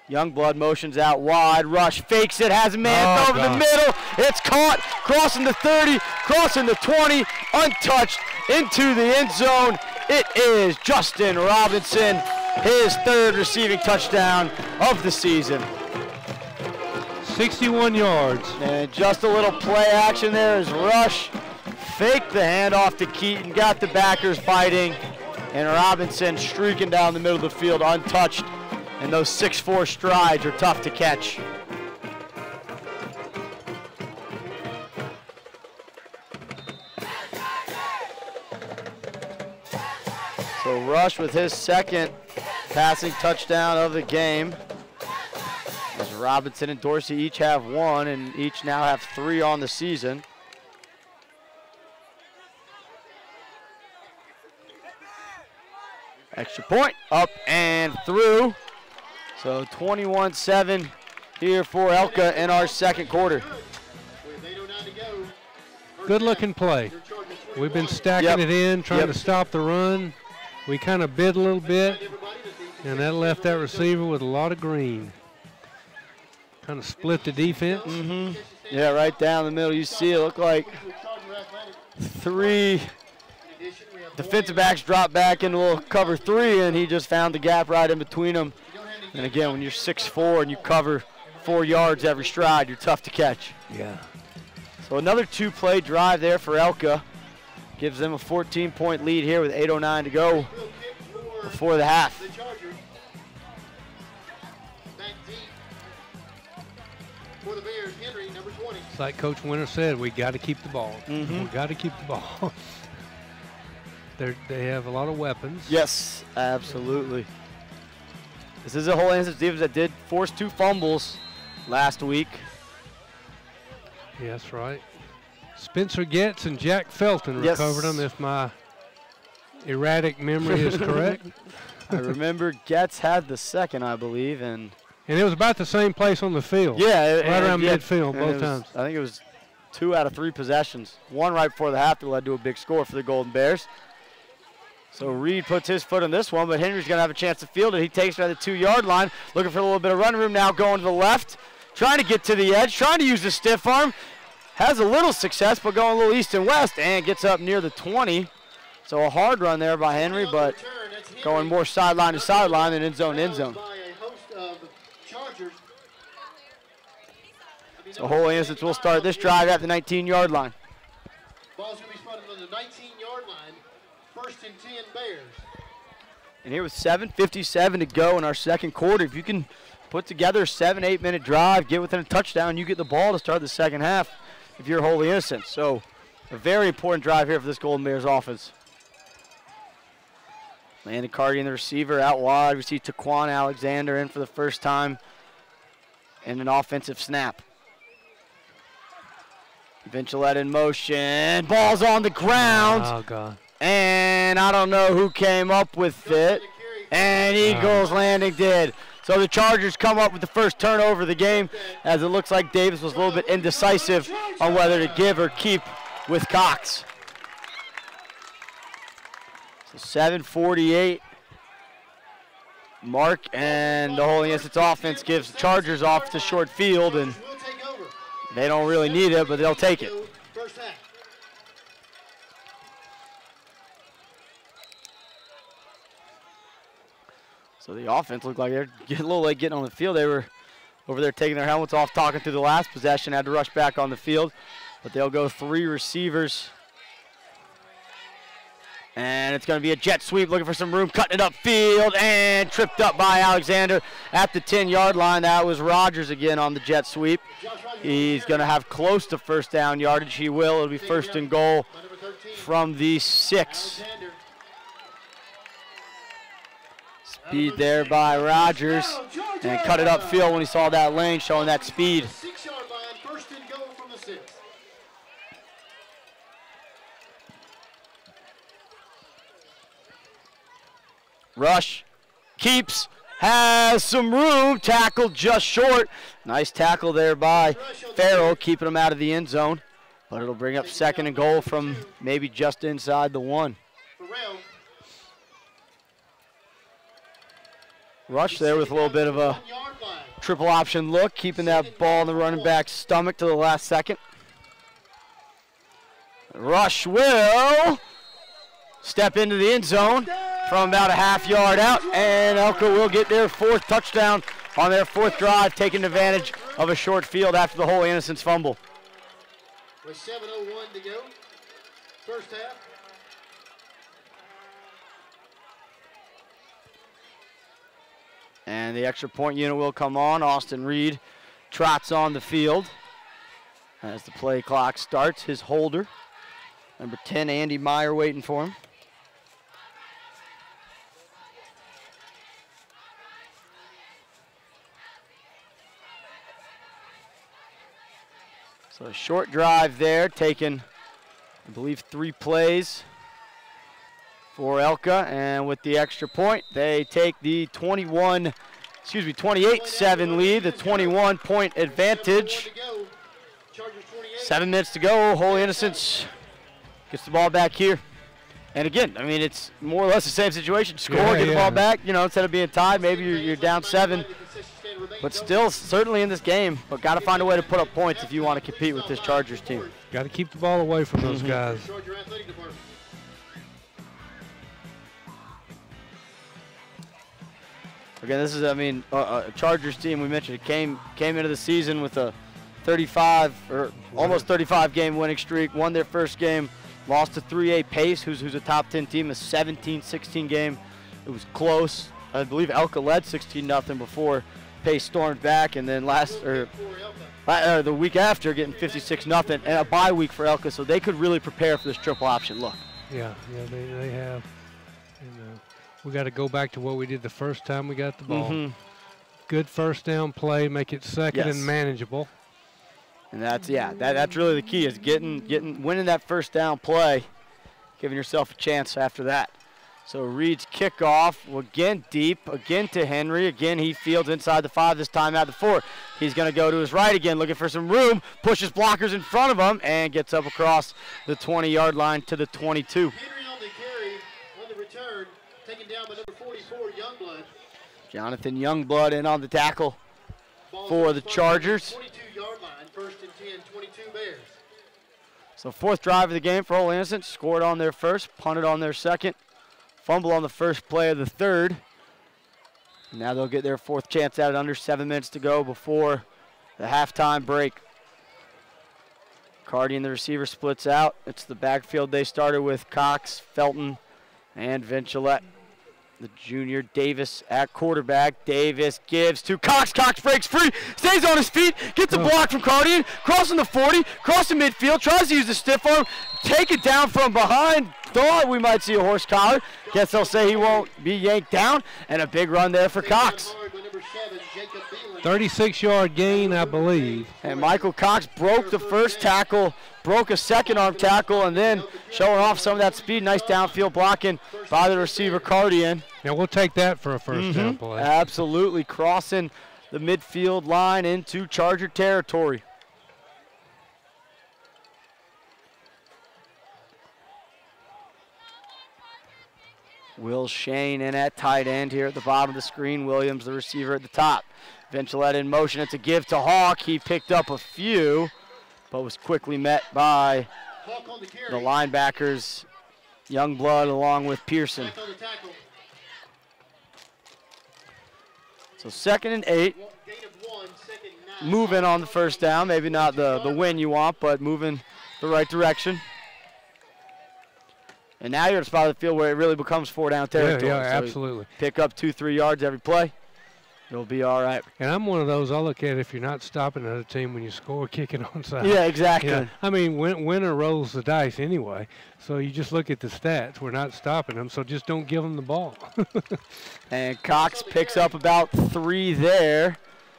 Youngblood motions out wide, rush, fakes it, has a man over the middle. It's caught, crossing the 30, crossing the 20, untouched, into the end zone. It is Justin Robinson, his third receiving touchdown of the season. 61 yards. And just a little play action there as Rush faked the handoff to Keaton, got the backers fighting, and Robinson streaking down the middle of the field untouched. And those 6'4" strides are tough to catch. So Rush with his second passing touchdown of the game. As Robinson and Dorsey each have one, and each now have 3 on the season. Extra point, up and through. So 21-7 here for Elka in our second quarter. Good looking play. We've been stacking it in, trying to stop the run. We kind of bid a little bit, and that left that receiver with a lot of green. Kind of split the defense. Yeah, right down the middle. You see it look like 3 defensive backs drop back into a little cover 3, and he just found the gap right in between them. And again, when you're 6'4" and you cover 4 yards every stride, you're tough to catch. Yeah. So another 2-play drive there for Elka. Gives them a 14-point lead here with 8:09 to go before the half. It's like Coach Winter said, we got to keep the ball. We got to keep the ball. They have a lot of weapons. Yes, absolutely. This is a whole Holy defense that did force 2 fumbles last week. Yeah, that's right. Spencer Getz and Jack Felton recovered them, if my erratic memory is correct. I remember Getz had the second, I believe, and it was about the same place on the field. Yeah, right around midfield both times. I think it was 2 out of 3 possessions. One right before the half that led to a big score for the Golden Bears. So Reed puts his foot on this one, but Henry's going to have a chance to field it. He takes it at the 2-yard line, looking for a little bit of run room now, going to the left, trying to get to the edge, trying to use the stiff arm. Has a little success, but going a little east and west, and gets up near the 20. So a hard run there by Henry, but going more sideline to sideline than end zone to end zone. So Holy Innocents will start this drive at the 19-yard line. Ball's going to be spotted on the 19-yard line. 1st and 10 Bears. And here with 7:57 to go in our second quarter, if you can put together a 7-8 minute drive, get within a touchdown, you get the ball to start the second half if you're Holy Innocents. So a very important drive here for this Golden Bears offense. Landon Carty and the receiver out wide. We see Taquan Alexander in for the first time in an offensive snap. Vincilette in motion. Ball's on the ground. Oh, God. And I don't know who came up with it. And Eagles Landing did. So the Chargers come up with the first turnover of the game, as it looks like Davis was a little bit indecisive on whether to give or keep with Cox. So 7:48 mark, and the Holy Innocents offense gives the Chargers off to short field, and they don't really need it, but they'll take it. So the offense looked like they're getting a little late getting on the field. They were over there taking their helmets off, talking through the last possession, had to rush back on the field. But they'll go 3 receivers. And it's going to be a jet sweep, looking for some room, cutting it upfield, and tripped up by Alexander at the 10-yard line. That was Rogers again on the jet sweep. He's going to have close to first down yardage. He will. It'll be 1st and goal from the 6. Speed there by Rogers, and cut it upfield when he saw that lane, showing that speed. 6-yard line, 1st and goal from the 6. Rush keeps, has some room, tackled just short. Nice tackle there by Farrell, keeping him out of the end zone. But it'll bring up 2nd and goal from maybe just inside the 1. Rush there with a little bit of a triple option look, keeping that ball in the running back's stomach to the last second. Rush will step into the end zone from about a half-yard out, and Elko will get their 4th touchdown on their 4th drive, taking advantage of a short field after the Holy Innocents fumble. With 7:01 to go, first half. And the extra point unit will come on. Austin Reed trots on the field as the play clock starts. His holder, number 10, Andy Meyer, waiting for him. So a short drive there, taking, I believe, 3 plays for Elka, and with the extra point, they take the 28-7 lead, the 21-point advantage. 7 minutes to go. Holy Innocents gets the ball back here. And again, I mean, it's more or less the same situation. Score, get the ball back, you know, instead of being tied, maybe you're down 7. But still, certainly in this game, but got to find a way to put up points if you want to compete with this Chargers team. Got to keep the ball away from those guys. Again, this is, I mean, a Chargers team, we mentioned it came into the season with a 35 or almost 35 game winning streak, won their first game, lost to 3A Pace, who's a top 10 team, a 17-16 game. It was close. I believe Elka led 16-0 before Pace stormed back, and then the week after getting 56-0 and a bye week for Elka, so they could really prepare for this triple option look. Yeah, they have. And, we got to go back to what we did the first time we got the ball. Good first down play, make it second and manageable. And that's really the key, is winning that first down play, giving yourself a chance after that. So Reed's kickoff, again deep, again to Henry. Again, he fields inside the 5, this time at the 4. He's going to go to his right again, looking for some room, pushes blockers in front of him, and gets up across the 20-yard line to the 22. Henry on the carry, on the return, taken down by number 44, Youngblood. Jonathan Youngblood in on the tackle for the Chargers. 22-yard line, 1st and 10, 22 Bears. So 4th drive of the game for Holy Innocents. Scored on their 1st, punted on their 2nd. Fumble on the 1st play of the 3rd. Now they'll get their 4th chance at it, under 7 minutes to go before the halftime break. Cardian, the receiver, splits out. It's the backfield they started with: Cox, Felton, and Vincilette. The junior Davis at quarterback. Davis gives to Cox. Cox breaks free, stays on his feet, gets a block from Cardian, crossing the 40, crossing midfield, tries to use the stiff arm, take it down from behind. Thought we might see a horse collar. Guess they'll say he won't be yanked down, and a big run there for Cox. 36-yard gain, I believe. And Michael Cox broke the 1st tackle, broke a 2nd arm tackle, and then showing off some of that speed. Nice downfield blocking by the receiver, Cardian. Now we'll take that for a first down play. Absolutely, crossing the midfield line into Charger territory. Will Shane in at tight end here at the bottom of the screen. Williams, the receiver, at the top. Vincilette in motion. It's a give to Hawk. He picked up a few, but was quickly met by the linebackers, Youngblood, along with Pearson. So 2nd and 8. Moving on the first down. Maybe not the win you want, but moving the right direction. And now you're at a spot of the field where it really becomes 4-down territory. Yeah, so absolutely. Pick up 2-3 yards every play. You'll be all right. And I'm one of those, I look at it, if you're not stopping another team when you score, kick it onside. Yeah, exactly. Yeah. I mean, winner rolls the dice anyway. So you just look at the stats. We're not stopping them, so just don't give them the ball. And Cox picks up about 3 there.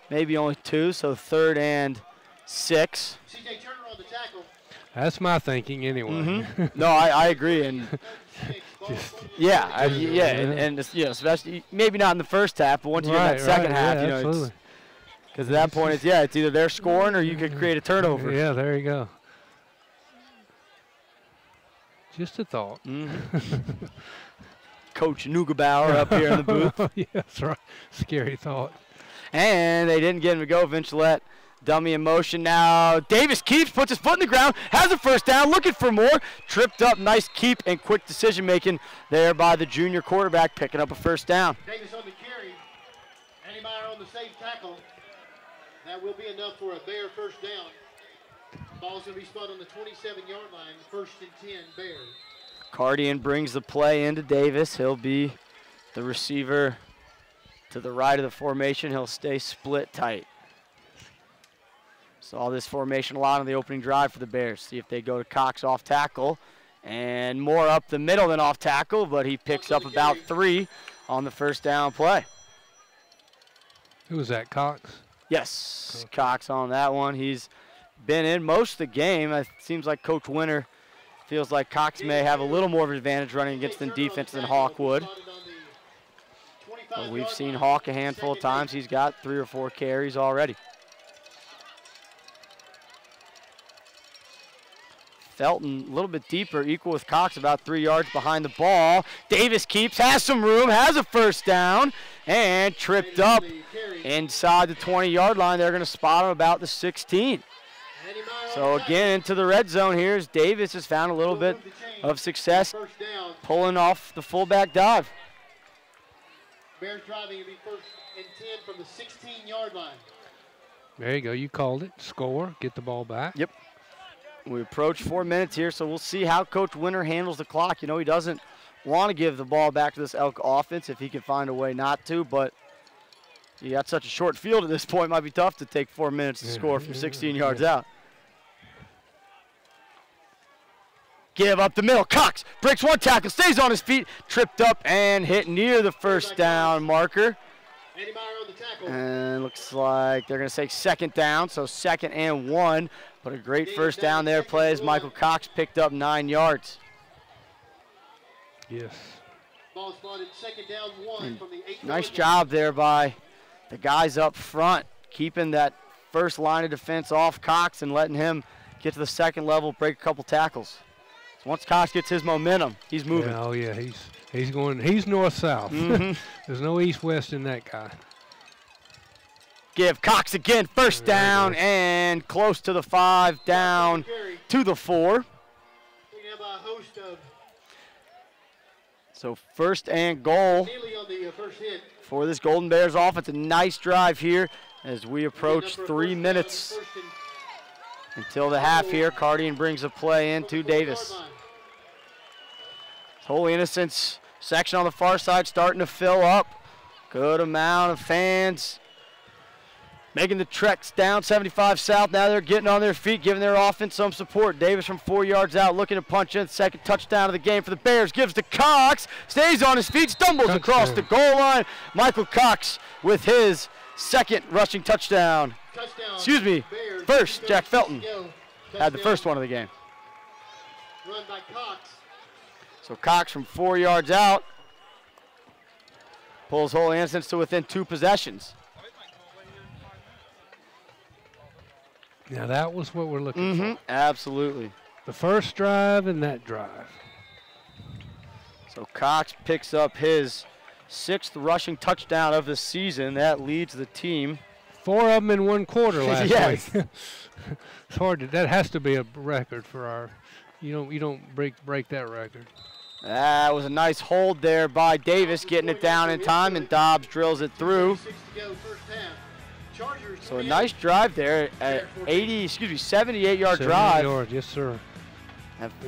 Maybe only 2, so 3rd and 6. CJ Turner on the tackle. That's my thinking anyway. No, I agree. And and especially maybe not in the first half, but once you get that second half, because at that point, it's either they're scoring or you could create a turnover. Yeah, there you go. Just a thought. Coach Neugebauer up here in the booth. Yeah, that's right. Scary thought. And they didn't get him to go. Vincilette Dummy in motion now. Davis keeps, puts his foot in the ground, has a first down, looking for more. Tripped up, nice keep and quick decision making there by the junior quarterback, picking up a first down. Davis on the carry. Anniemeyer on the safe tackle. That will be enough for a Bear first down. Ball's going to be spun on the 27-yard line, 1st and 10 Bears. Cardian brings the play into Davis. He'll be the receiver to the right of the formation. He'll stay split tight. Saw this formation a lot on the opening drive for the Bears. See if they go to Cox off tackle. And more up the middle than off tackle, but he picks up about 3 on the first down play. Who was that, Cox? Yes, Cox on that one. He's been in most of the game. It seems like Coach Winter feels like Cox may have a little more of an advantage running against the defense than Hawk would. But we've seen Hawk a handful of times. He's got 3 or 4 carries already. Felton a little bit deeper, equal with Cox, about 3 yards behind the ball. Davis keeps, has some room, has a first down, and tripped up inside the 20-yard line. They're going to spot him about the 16. So again, into the red zone here as Davis has found a little bit of success pulling off the fullback dive. Bears driving will be 1st and 10 from the 16-yard line. There you go. You called it. Score. Get the ball back. Yep. We approach 4 minutes here, so we'll see how Coach Winter handles the clock. You know, he doesn't want to give the ball back to this Elk offense if he can find a way not to, but you got such a short field at this point. It might be tough to take 4 minutes to score from 16 yards out. Give up the middle. Cox breaks 1 tackle, stays on his feet, tripped up and hit near the first down marker. And looks like they're going to say 2nd down, so 2nd and 1. But a great first down there play as Michael Cox picked up 9 yards. Yes. Ball spotted 2nd down 1 from the 8. Nice job there by the guys up front, keeping that first line of defense off Cox and letting him get to the 2nd level, break a couple tackles. So once Cox gets his momentum, he's moving. Yeah, oh yeah, he's going. He's north-south. There's no east-west in that guy. Give Cox again, first down and close to the 5, down to the 4. So 1st and goal for this Golden Bears offense. A nice drive here as we approach 3 minutes until the half here. Cardian brings a play into Davis. Holy Innocents section on the far side starting to fill up. Good amount of fans making the treks down 75 South. Now they're getting on their feet, giving their offense some support. Davis from 4 yards out looking to punch in. 2nd touchdown of the game for the Bears. Gives to Cox. Stays on his feet. Stumbles across the goal line. Michael Cox with his 2nd rushing touchdown. Excuse me, first. Jack Felton had the first one of the game. Run by Cox. So Cox from 4 yards out pulls Holy Innocents to within 2 possessions. Now that was what we're looking for. Absolutely. The first drive and that drive. So Cox picks up his 6th rushing touchdown of the season. That leads the team. 4 of them in 1 quarter last yes. week. It's hard to. That has to be a record for our. You don't break that record. That was a nice hold there by Davis, getting it down in time, and Dobbs drills it through. So a nice drive there, at 78-yard drive. 78 yards, yes, sir.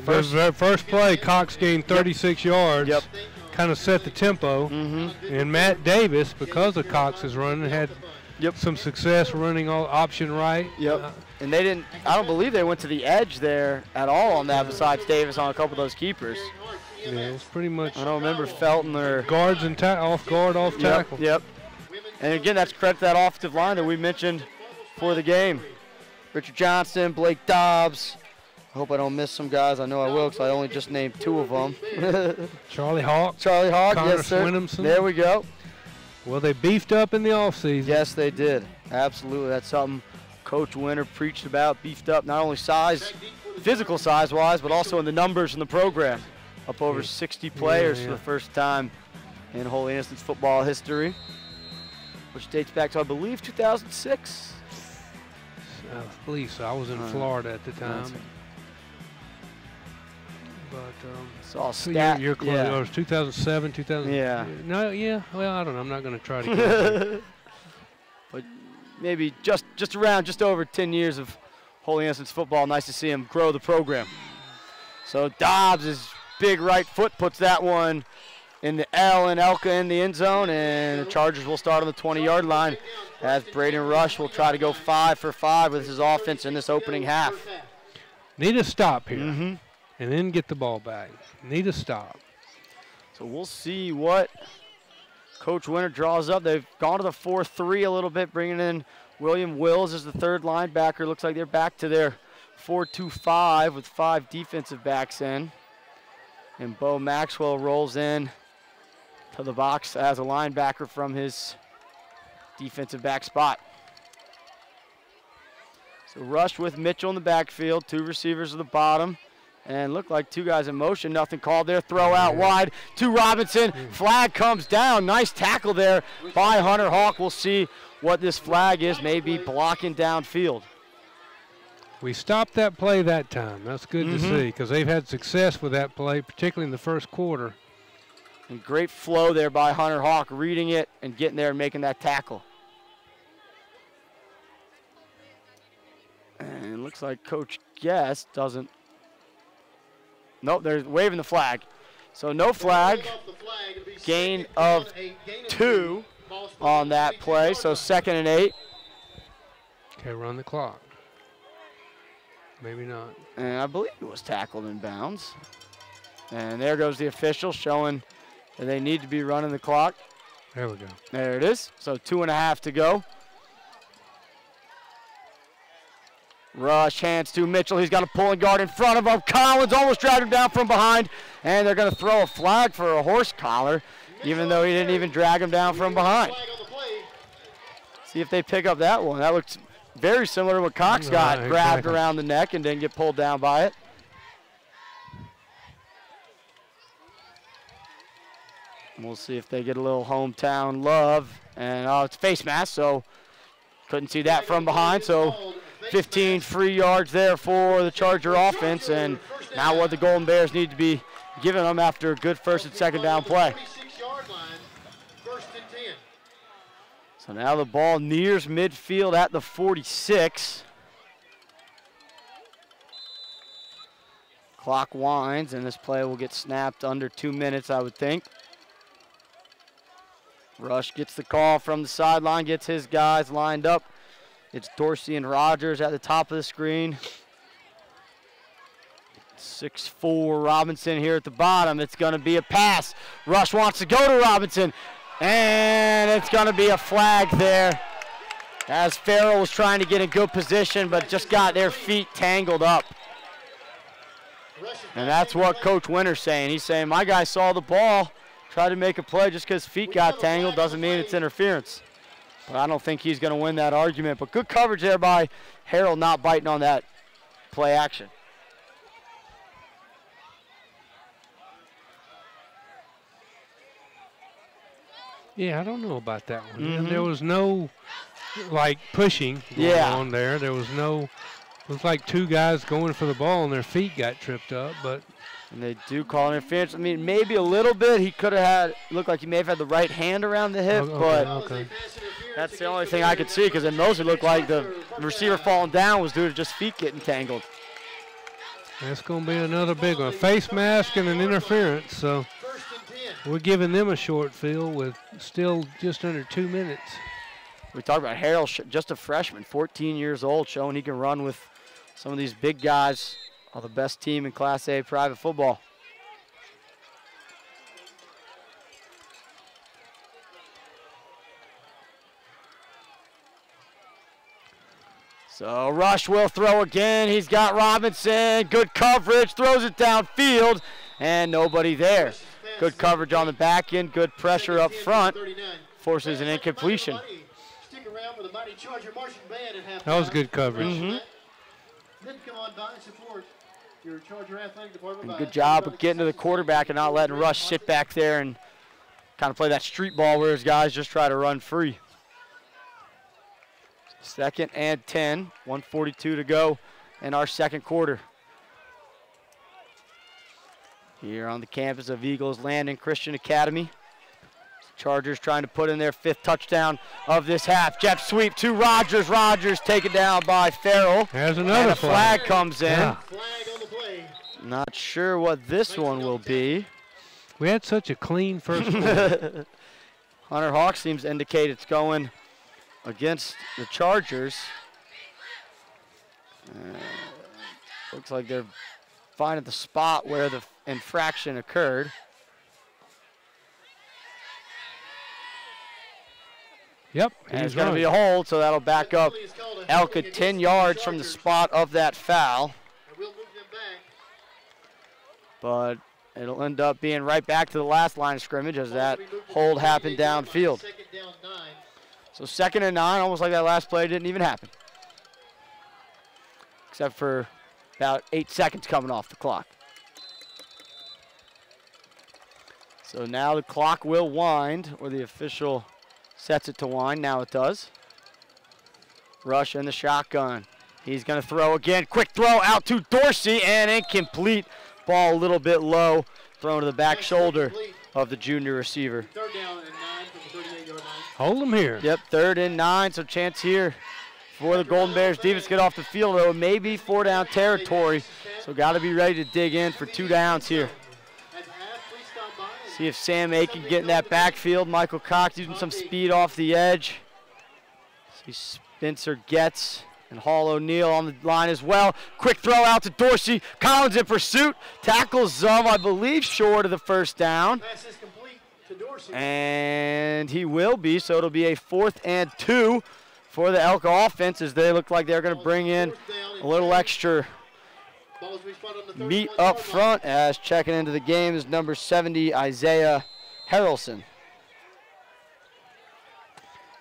First play, Cox gained 36 yards. Yep. Kind of set the tempo. And Matt Davis, because of Cox's run, had some success running all option right. Yep. And they didn't. I don't believe they went to the edge there at all on that. Besides Davis on a couple of those keepers. Yeah, it was pretty much. I don't remember Felton or guards and off guard, off tackle. Yep. And again, that's credit to that offensive line that we mentioned for the game. Richard Johnston, Blake Dobbs. I hope I don't miss some guys. I know I will because I only just named 2 of them. Charlie Hawk. Charlie Hawk, Connor yes, sir. Swinnemson. There we go. Well, they beefed up in the offseason. Yes, they did. Absolutely. That's something Coach Winter preached about, beefed up not only size, physical size-wise, but also in the numbers in the program. Up over 60 players for the first time in Holy Innocents football history, which dates back to, I believe, 2006. I believe so. I was in Florida at the time. But saw a so stat. you're close. Yeah. It was 2007, 2000. Yeah. No, yeah. Well, I don't know. I'm not going to try to get But maybe just over 10 years of Holy Innocents football. Nice to see him grow the program. So Dobbs, his big right foot, puts that one in the L, and Elka in the end zone, and the Chargers will start on the 20-yard line as Braden Rush will try to go 5 for 5 with his offense in this opening half. Need a stop here, and then get the ball back. Need a stop. So we'll see what Coach Winter draws up. They've gone to the 4-3 a little bit, bringing in William Wills as the third linebacker. Looks like they're back to their 4-2-5 with 5 defensive backs in. And Bo Maxwell rolls in to the box as a linebacker from his defensive back spot. So Rush with Mitchell in the backfield, 2 receivers at the bottom. And look like 2 guys in motion, nothing called there. Throw out wide to Robinson. Flag comes down. Nice tackle there by Hunter Hawk. We'll see what this flag is, maybe blocking downfield. We stopped that play that time. That's good to see because they've had success with that play, particularly in the first quarter. And great flow there by Hunter Hawk, reading it and getting there and making that tackle. And it looks like Coach Guest doesn't. Nope, they're waving the flag. So no flag. Gain of 2 on that play. So 2nd and 8. Okay, run the clock. Maybe not. And I believe it was tackled in bounds. And there goes the official showing that they need to be running the clock. There we go. There it is. So 2.5 to go. Rush hands to Mitchell. He's got a pulling guard in front of him. Collins almost dragged him down from behind. And they're going to throw a flag for a horse collar, even though he didn't even drag him down from behind. See if they pick up that one. That looks very similar to what Cox got grabbed around the neck and didn't get pulled down by it. And we'll see if they get a little hometown love. And it's face mask, so couldn't see that from behind. So 15 free yards there for the Charger offense. And now what the Golden Bears need to be giving them after a good 1st and 2nd down play. So now the ball nears midfield at the 46. Clock winds, and this play will get snapped under 2 minutes, I would think. Rush gets the call from the sideline, gets his guys lined up. It's Dorsey and Rogers at the top of the screen. 6'4" Robinson here at the bottom. It's going to be a pass. Rush wants to go to Robinson. And it's going to be a flag there as Farrell was trying to get in good position but just got their feet tangled up. And that's what Coach Winter's saying. He's saying, my guy saw the ball, tried to make a play. Just because feet got tangled doesn't mean it's interference. But I don't think he's going to win that argument. But good coverage there by Harold, not biting on that play action. Yeah, I don't know about that one. There was no, like, pushing going on there. There was no, it was like 2 guys going for the ball and their feet got tripped up. And they do call interference. I mean, maybe a little bit. He could have had, looked like he may have had the right hand around the hip, but that's the only thing I could see because it mostly looked like the receiver falling down was due to just feet getting tangled. That's going to be another big one. Face mask and an interference, so. We're giving them a short field with still just under 2 minutes. We talked about Harold, just a freshman, 14 years old, showing he can run with some of these big guys, are the best team in Class A private football. So Rush will throw again. He's got Robinson, good coverage, throws it downfield, and nobody there. Good coverage on the back end, good pressure up front, forces an incompletion. That was good coverage. And good job of getting to the quarterback and not letting Rush sit back there and kind of play that street ball where his guys just try to run free. 2nd and 10, 1:42 to go in our second quarter. Here on the campus of Eagles Landing Christian Academy. Chargers trying to put in their 5th touchdown of this half. Jet sweep to Rogers. Rogers taken down by Farrell. There's another and a flag comes in. Yeah. Flag on the play. Not sure what this one will be. We had such a clean first quarter. Hunter Hawk seems to indicate it's going against the Chargers. Looks like they're finding the spot where the infraction occurred. Yep, And it's he's going to right. be a hold, so that'll back up Elka 10 yards from the spot of that foul. And we'll move them back. But it'll end up being right back to the last line of scrimmage as that hold happened downfield. 2nd down 9. So 2nd and 9, almost like that last play didn't even happen. Except for about 8 seconds coming off the clock. So now the clock will wind, or the official sets it to wind. Now it does. Rush in the shotgun. He's going to throw again. Quick throw out to Dorsey and incomplete. Ball a little bit low. Thrown to the back shoulder of the junior receiver. 3rd down and 9 from the 38-yard line. Hold him here. Yep, 3rd and 9, so chance here for the Golden Bears defense to get off the field, though. Maybe 4-down territory, so got to be ready to dig in for 2 downs here. At the half, please stop by and See if Sam Aiken get in that backfield. Michael Cox using some speed off the edge. See Spencer Getz and Hall O'Neill on the line as well. Quick throw out to Dorsey. Collins in pursuit. Tackles I believe, short of the 1st down. pass is complete to Dorsey. And he will be, so it'll be a 4th and 2 for the Elka offense as they look like they're going to bring in a little extra Ball's be spun on the meat 31-yard up line. front as checking into the game is number 70, Isaiah Harrelson.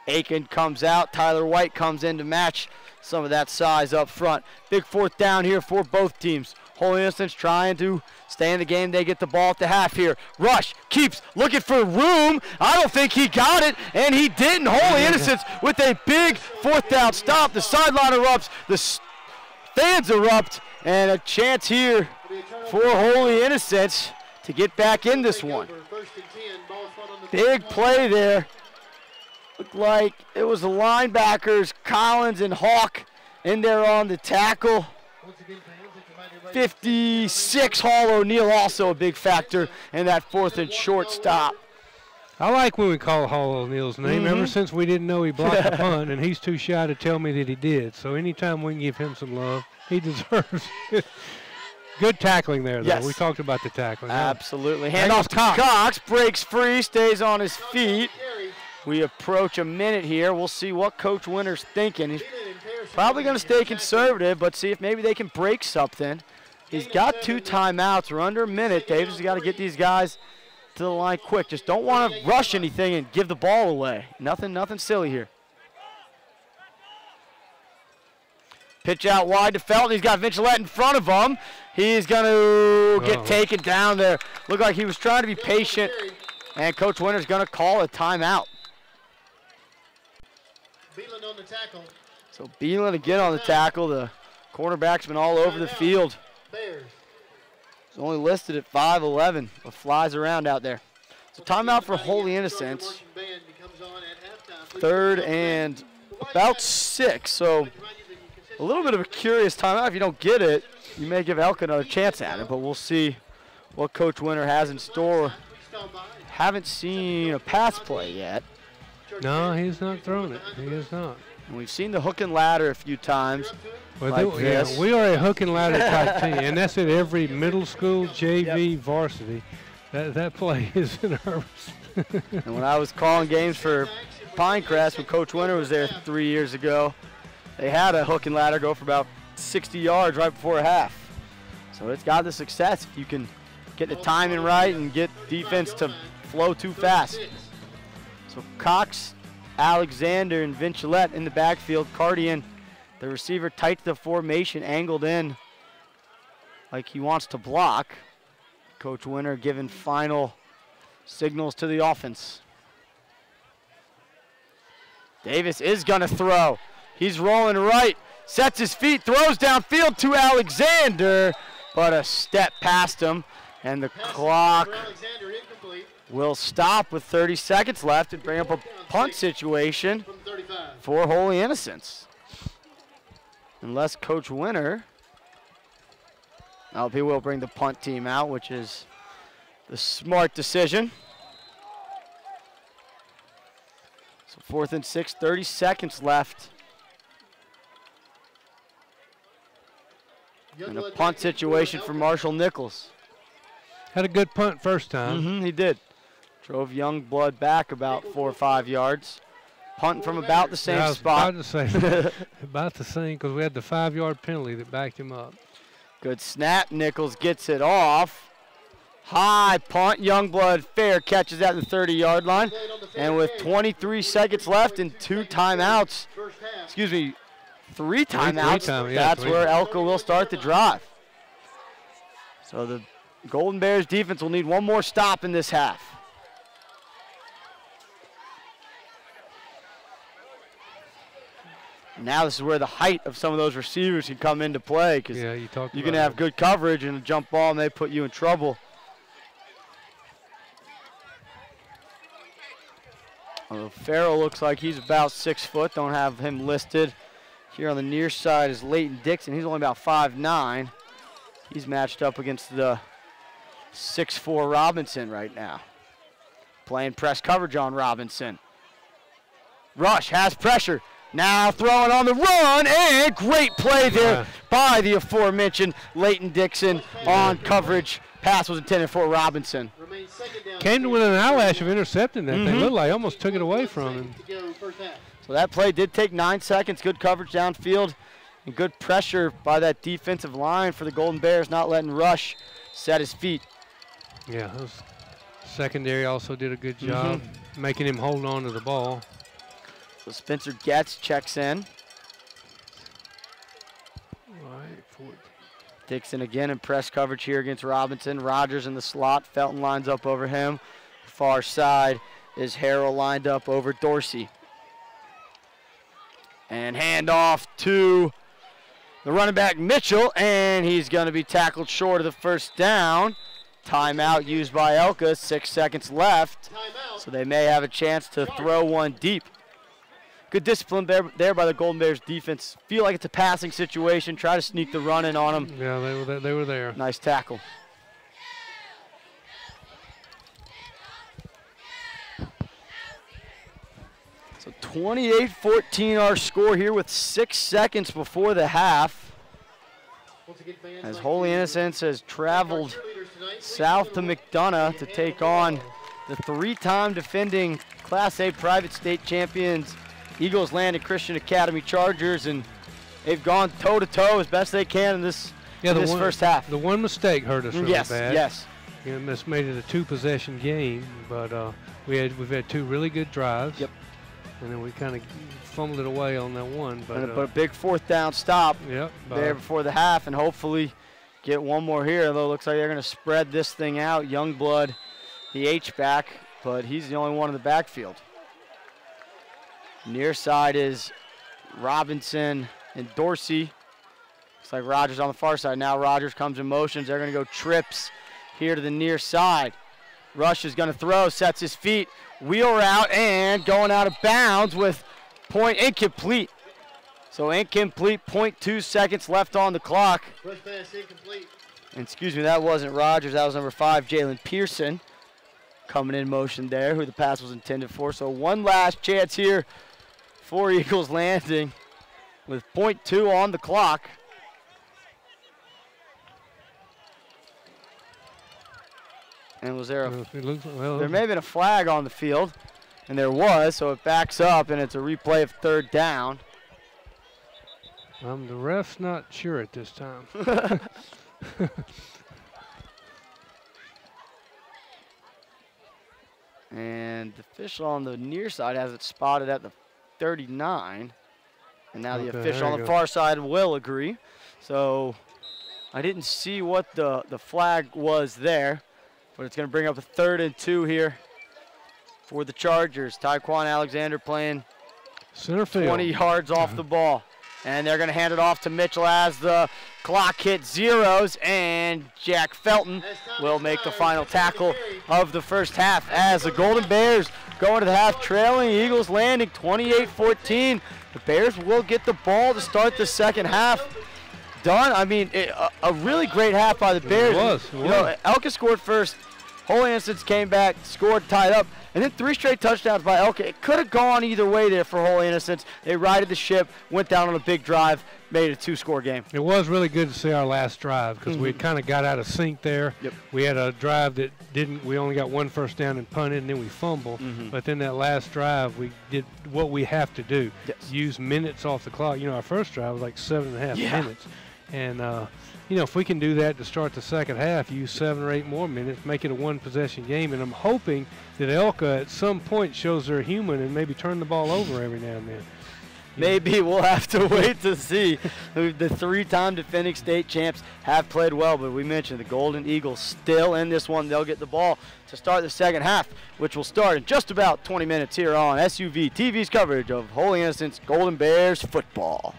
Aiken comes out. Tyler White comes in to match some of that size up front. Big 4th down here for both teams. Holy Innocents trying to stay in the game. They get the ball at the half here. Rush keeps looking for room. I don't think he got it, and he didn't. Holy Innocents with a big 4th down stop. The sideline erupts. The fans erupt, and a chance here for Holy Innocents to get back in this one. 1st and 10. Ball spun on the Big 31-yard play there. Looked like it was the linebackers, Collins and Hawk, in there on the tackle. Once again, fans, if you might be ready. 56, Hall O'Neill also a big factor in that 4th and short stop. I like when we call Hall O'Neill's name ever since we didn't know he blocked the punt, and he's too shy to tell me that he did. So anytime we can give him some love, he deserves it. Good tackling there, though. Yes. We talked about the tackling. Absolutely. Hand Handoff to Cox. Cox, breaks free, stays on his feet. Carry. We approach a minute here. We'll see what Coach Winter's thinking. He's Beelan and Harrison probably going to stay back. conservative, but see if maybe they can break something. He's got 2 timeouts. We're under a minute. Davis has got to get these guys to the line quick. Just don't want to rush anything and give the ball away. Nothing silly here. Pitch out wide to Felton. He's got Vincilette in front of him. He's going to get taken down there. Looked like he was trying to be patient, and Coach Winter's going to call a timeout. Beelan on the tackle. So Beelan again on the tackle. The cornerback's been all over the field. Bears. He's only listed at 5'11", but flies around out there. So timeout for Holy Innocents. 3rd and about 6. So a little bit of a curious timeout. If you don't get it, you may give Elka another chance at it, but we'll see what Coach Winter has in store. Haven't seen a pass play yet. No, he's not throwing it. He is not. And we've seen the hook and ladder a few times. Well, Like this. we are a hook and ladder type team, and that's at every middle school, JV, varsity. That play is in our. And when I was calling games for Pinecrest, when Coach Winter was there 3 years ago, they had a hook and ladder go for about 60 yards right before a half. So it's got the success if you can get the timing right and get defense to flow too fast. So Cox, Alexander, and Vincilette in the backfield. Cardian, the receiver, tight to the formation, angled in like he wants to block. Coach Winter giving final signals to the offense. Davis is going to throw. He's rolling right, sets his feet, throws downfield to Alexander, but a step past him, and the clock will stop with 30 seconds left and bring up a punt situation for Holy Innocents. Unless Coach Winter, he will bring the punt team out, which is the smart decision. So 4th and 6, 30 seconds left. And a punt situation for Marshall Nichols. Had a good punt first time. He did. Drove Youngblood back about 4 or 5 yards. Punting from about the same spot. About the same, because we had the 5-yard penalty that backed him up. Good snap. Nichols gets it off. High punt. Youngblood fair catches that in the 30-yard line. And with 23 seconds left and 2 timeouts, 3 timeouts, that's where Elko will start the drive. So the Golden Bears defense will need one more stop in this half. Now this is where the height of some of those receivers can come into play, because you can have good coverage and a jump ball and they put you in trouble. Farrell looks like he's about 6 foot. Don't have him listed. Here on the near side is Leighton Dixon. He's only about 5'9". He's matched up against the 6'4" Robinson right now. Playing press coverage on Robinson. Rush has pressure. Now throwing on the run, and great play there by the aforementioned Leighton Dixon on coverage. Pass was intended for Robinson. Came to within an eyelash of intercepting that thing. Looked like almost took it away from him. So that play did take 9 seconds. Good coverage downfield and good pressure by that defensive line for the Golden Bears, not letting Rush set his feet. Yeah, secondary also did a good job making him hold on to the ball. So Spencer Getz checks in. Dixon again in press coverage here against Robinson. Rogers in the slot. Felton lines up over him. Far side is Harrell lined up over Dorsey. And handoff to the running back Mitchell, and he's going to be tackled short of the first down. Timeout used by Elka, 6 seconds left. So they may have a chance to throw one deep. Good discipline there by the Golden Bears defense. Feel like it's a passing situation. Try to sneak the run in on them. Yeah, they were there. Nice tackle. So 28-14 our score here with 6 seconds before the half. As Holy Innocents has traveled south to McDonough to take on the 3-time defending Class A private state champions Eagles Landing Christian Academy Chargers, and they've gone toe-to-toe as best they can in this first half. The one mistake hurt us really bad. Yes. You know, this made it a 2-possession game, but we've had 2 really good drives. Yep. And then we kind of fumbled it away on that one. But a big 4th down stop there before the half, and hopefully get one more here. Although it looks like they're going to spread this thing out. Youngblood, the H-back, but he's the only one in the backfield. Near side is Robinson and Dorsey. Looks like Rogers on the far side. Now Rogers comes in motions. They're going to go trips here to the near side. Rush is going to throw, sets his feet, wheel route, and going out of bounds with point incomplete. So incomplete, 0.2 seconds left on the clock. Rush pass incomplete. And excuse me, that wasn't Rogers. That was number 5, Jalen Pearson, coming in motion there, who the pass was intended for. So one last chance here for Eagles Landing with 0.2 on the clock. And was there there may have been a flag on the field, and there was, so it backs up, and it's a replay of 3rd down. The ref's not sure at this time. And the official on the near side has it spotted at the 39. And now the official on the far side will agree. So I didn't see what the flag was there, but it's going to bring up a 3rd and 2 here for the Chargers. Tyquan Alexander playing Center field. 20 yards off the ball. And they're going to hand it off to Mitchell as the clock hits zeros, and Jack Felton will make the final tackle of the first half as the Golden Bears go into the half trailing Eagles Landing 28-14. The Bears will get the ball to start the second half. Done. I mean, a really great half by the Bears. It was. You know, Elka scored first. Holy Innocents came back, scored, tied up, and then 3 straight touchdowns by Elka. It could have gone either way there for Holy Innocents. They righted the ship, went down on a big drive, made it a 2-score game. It was really good to see our last drive because we kind of got out of sync there. Yep. We had a drive that we only got 1 first down and punted, and then we fumbled. But then that last drive, we did what we have to do. Yes. Use minutes off the clock. You know, our first drive was like 7.5 minutes. And, you know, if we can do that to start the second half, use 7 or 8 more minutes, make it a 1-possession game. And I'm hoping that Elka at some point shows they're human and maybe turn the ball over every now and then. Maybe we'll have to wait to see. The 3-time defending state champs have played well, but we mentioned the Golden Eagles still in this one. They'll get the ball to start the second half, which will start in just about 20 minutes here on SUV TV's coverage of Holy Innocents Golden Bears football.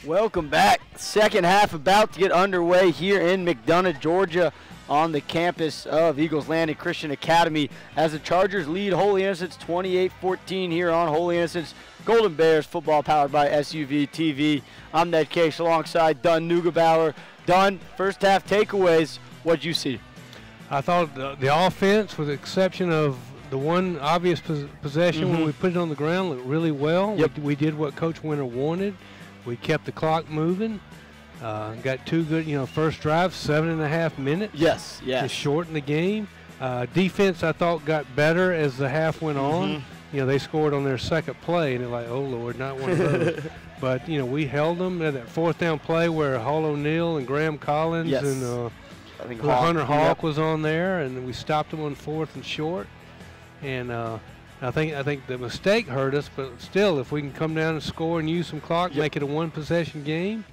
Welcome back. Second half about to get underway here in McDonough, Georgia, on the campus of Eagles Landing Christian Academy, as the Chargers lead Holy Innocents 28-14 here on Holy Innocents Golden Bears football, powered by SUV TV. I'm Ned Case alongside Dunn Neugebauer. Dunn, first half takeaways, what'd you see? I thought the offense, with the exception of the one obvious possession when we put it on the ground, looked really well. Yep. We did what Coach Winter wanted. We kept the clock moving. Got two good, first drive, 7.5 minutes. Yes. To shorten the game. Defense, I thought, got better as the half went on. They scored on their second play, and they're like, oh, Lord, not one of those. But, we held them at that fourth down play where Hall O'Neill and Graham Collins and I think Hunter Hawk was on there, and we stopped them on 4th and short. And I think the mistake hurt us, but still, if we can come down and score and use some clock, make it a one-possession game,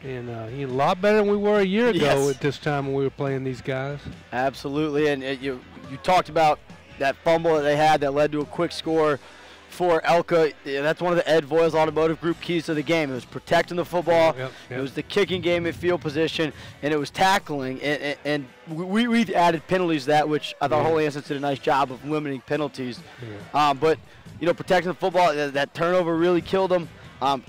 and a lot better than we were a year ago at this time when we were playing these guys. Absolutely, and you talked about that fumble that they had that led to a quick score for Elka. That's one of the Ed Voiles Automotive Group keys to the game. It was protecting the football, it was the kicking game in field position, and it was tackling. And we added penalties to that, which I thought Holy Innocents did a nice job of limiting penalties. But protecting the football, that turnover really killed them.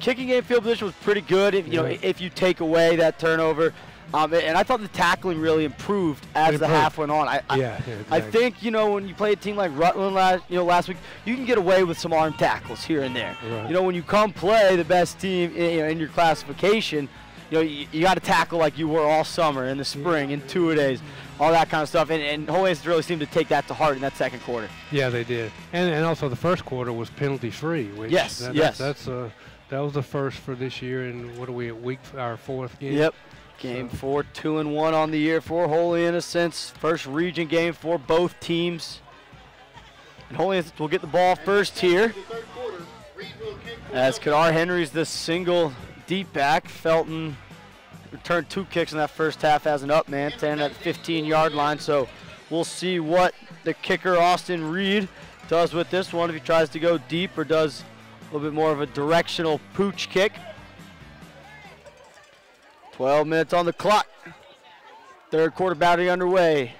Kicking game field position was pretty good if you take away that turnover. And I thought the tackling really improved as the half went on. Exactly. I think when you play a team like Rutland last week, you can get away with some arm tackles here and there. Right. When you come play the best team in your classification, you got to tackle like you were all summer in the spring, in two-a-days, all that kind of stuff. And Holy Innocents really seemed to take that to heart in that second quarter. Yeah, they did. And also the first quarter was penalty-free. Which that was the first for this year. And what are we at our fourth game? Yep. Game 4, 2-1 on the year for Holy Innocents. First region game for both teams. And Holy Innocents will get the ball first here, as Kadar Henry's the single deep back. Felton returned 2 kicks in that first half as an up man, 10 at the 15-yard line. So we'll see what the kicker, Austin Reed, does with this one, if he tries to go deep or does a little bit more of a directional pooch kick. 12 minutes on the clock. Third quarter battery underway.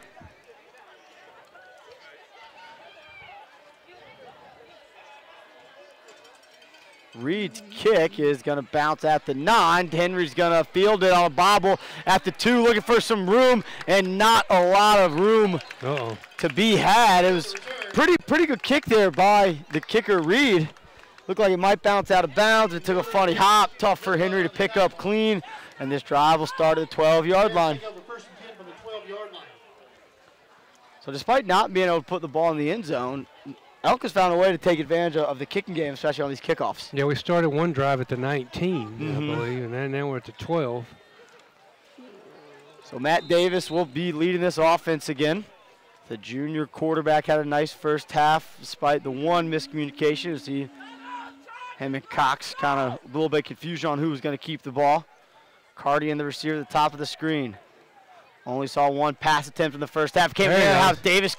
Reed's kick is going to bounce at the 9. Henry's going to field it on a bobble at the 2, looking for some room, and not a lot of room to be had. It was pretty good kick there by the kicker, Reed. Looked like it might bounce out of bounds. It took a funny hop. Tough for Henry to pick up clean. And this drive will start at the 12-yard line. So despite not being able to put the ball in the end zone, Elka's found a way to take advantage of the kicking game, especially on these kickoffs. Yeah, we started one drive at the 19, I believe, and now we're at the 12. So Matt Davis will be leading this offense again. The junior quarterback had a nice first half, despite the one miscommunication. As him and Cox kind of a little bit confusion on who was going to keep the ball. Cardi and the receiver at the top of the screen. Only saw one pass attempt in the first half. Came in the house. Davis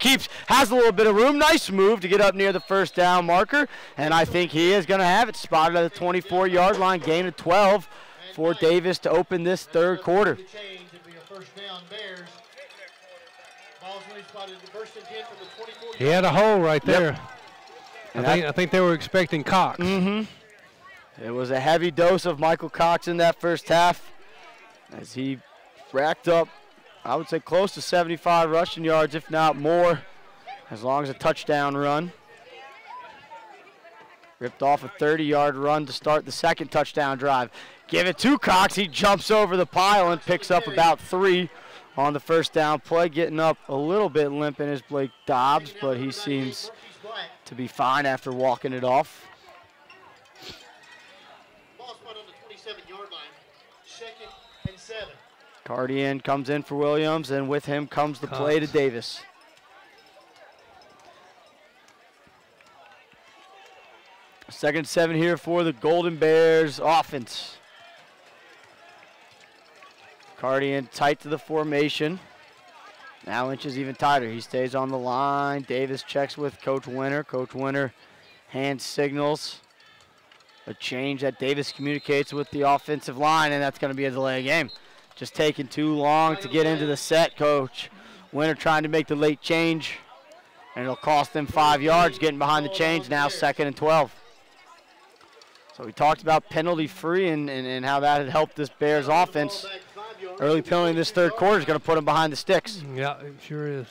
has a little bit of room. Nice move to get up near the first down marker. And I think he is going to have it spotted at the 24-yard line. Gain of 12 for Davis to open this third quarter. He had a hole right there. I think they were expecting Cox. It was a heavy dose of Michael Cox in that first half, as he racked up, I would say, close to 75 rushing yards, if not more, as long as a touchdown run. Ripped off a 30-yard run to start the second touchdown drive. Give it to Cox. He jumps over the pile and picks up about 3 on the first down play. Getting up a little bit limping is Blake Dobbs, but he seems to be fine after walking it off. Ball spot on the 27-yard line. 2nd and 7. Cardian comes in for Williams, and with him comes the play to Davis. Second and 7 here for the Golden Bears offense. Cardian tight to the formation. Now Lynch is even tighter. He stays on the line. Davis checks with Coach Winter. Coach Winter hand signals A change that Davis communicates with the offensive line, and that's going to be a delay of game. Just taking too long to get into the set, Coach Winter trying to make the late change, and it'll cost them 5 yards getting behind the change, now 2nd and 12. So we talked about penalty free and how that had helped this Bears offense. Early penalty in this third quarter is going to put them behind the sticks. Yeah, it sure is.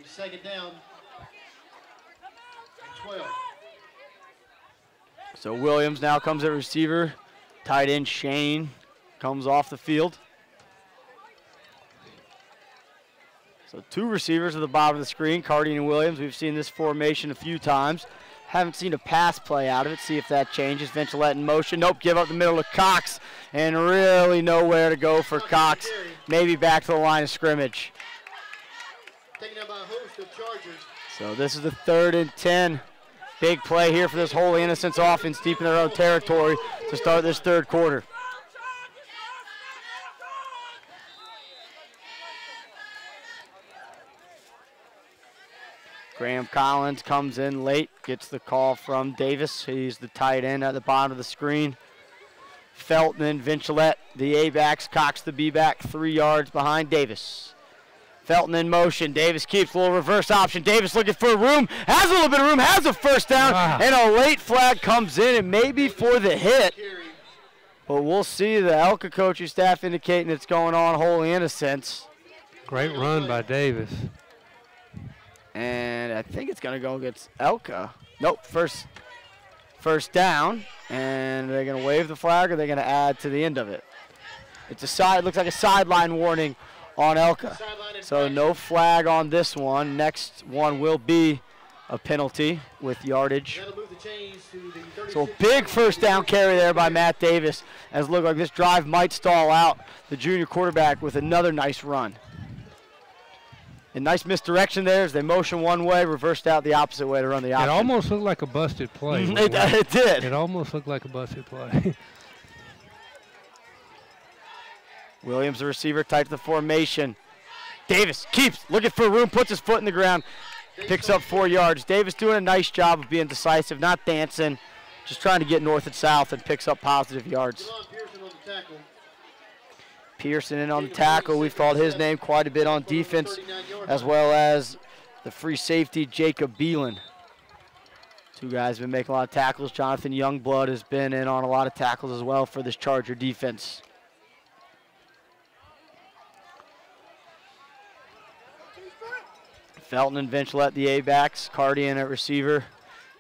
2nd down. 12. So Williams now comes at receiver. Tight end Shane comes off the field. So 2 receivers at the bottom of the screen, Cardian and Williams. We've seen this formation a few times. Haven't seen a pass play out of it. See if that changes. Vincilette in motion. Nope, give up the middle to Cox. And really nowhere to go for Cox. Maybe back to the line of scrimmage. Taken out by a host of Chargers. So this is the 3rd and 10. Big play here for this Holy Innocents offense deep in their own territory to start this third quarter. Graham Collins comes in late, gets the call from Davis. He's the tight end at the bottom of the screen. Felton and Vincilette, the A-backs. Cox, the B-back, 3 yards behind Davis. Felton in motion. Davis keeps a little reverse option. Davis looking for room. Has a little bit of room. Has a first down. And a late flag comes in. It may be for the hit. But we'll see. The Elka coaching staff indicating it's going on Holy Innocents. Great run by Davis. And I think it's going to go against Elka. Nope, first down. And they're going to wave the flag, or they're going to add to the end of it. It's a side. Looks like a sideline warning on Elka. So no flag on this one. Next one will be a penalty with yardage. So a big first down carry there by Matt Davis, as it looked like this drive might stall out the junior quarterback with another nice run. A nice misdirection there as they motion one way, reversed out the opposite way to run the option. It almost looked like a busted play. It did. It almost looked like a busted play. Williams, the receiver, tight to the formation. Davis keeps looking for room, puts his foot in the ground, picks up 4 yards. Davis doing a nice job of being decisive, not dancing, just trying to get north and south, and picks up positive yards. Pearson in on the tackle. We've called his name quite a bit on defense, as well as the free safety, Jacob Beelan. 2 guys have been making a lot of tackles. Jonathan Youngblood has been in on a lot of tackles as well for this Charger defense. Felton and Vincilette, the A-backs. Cardian at receiver.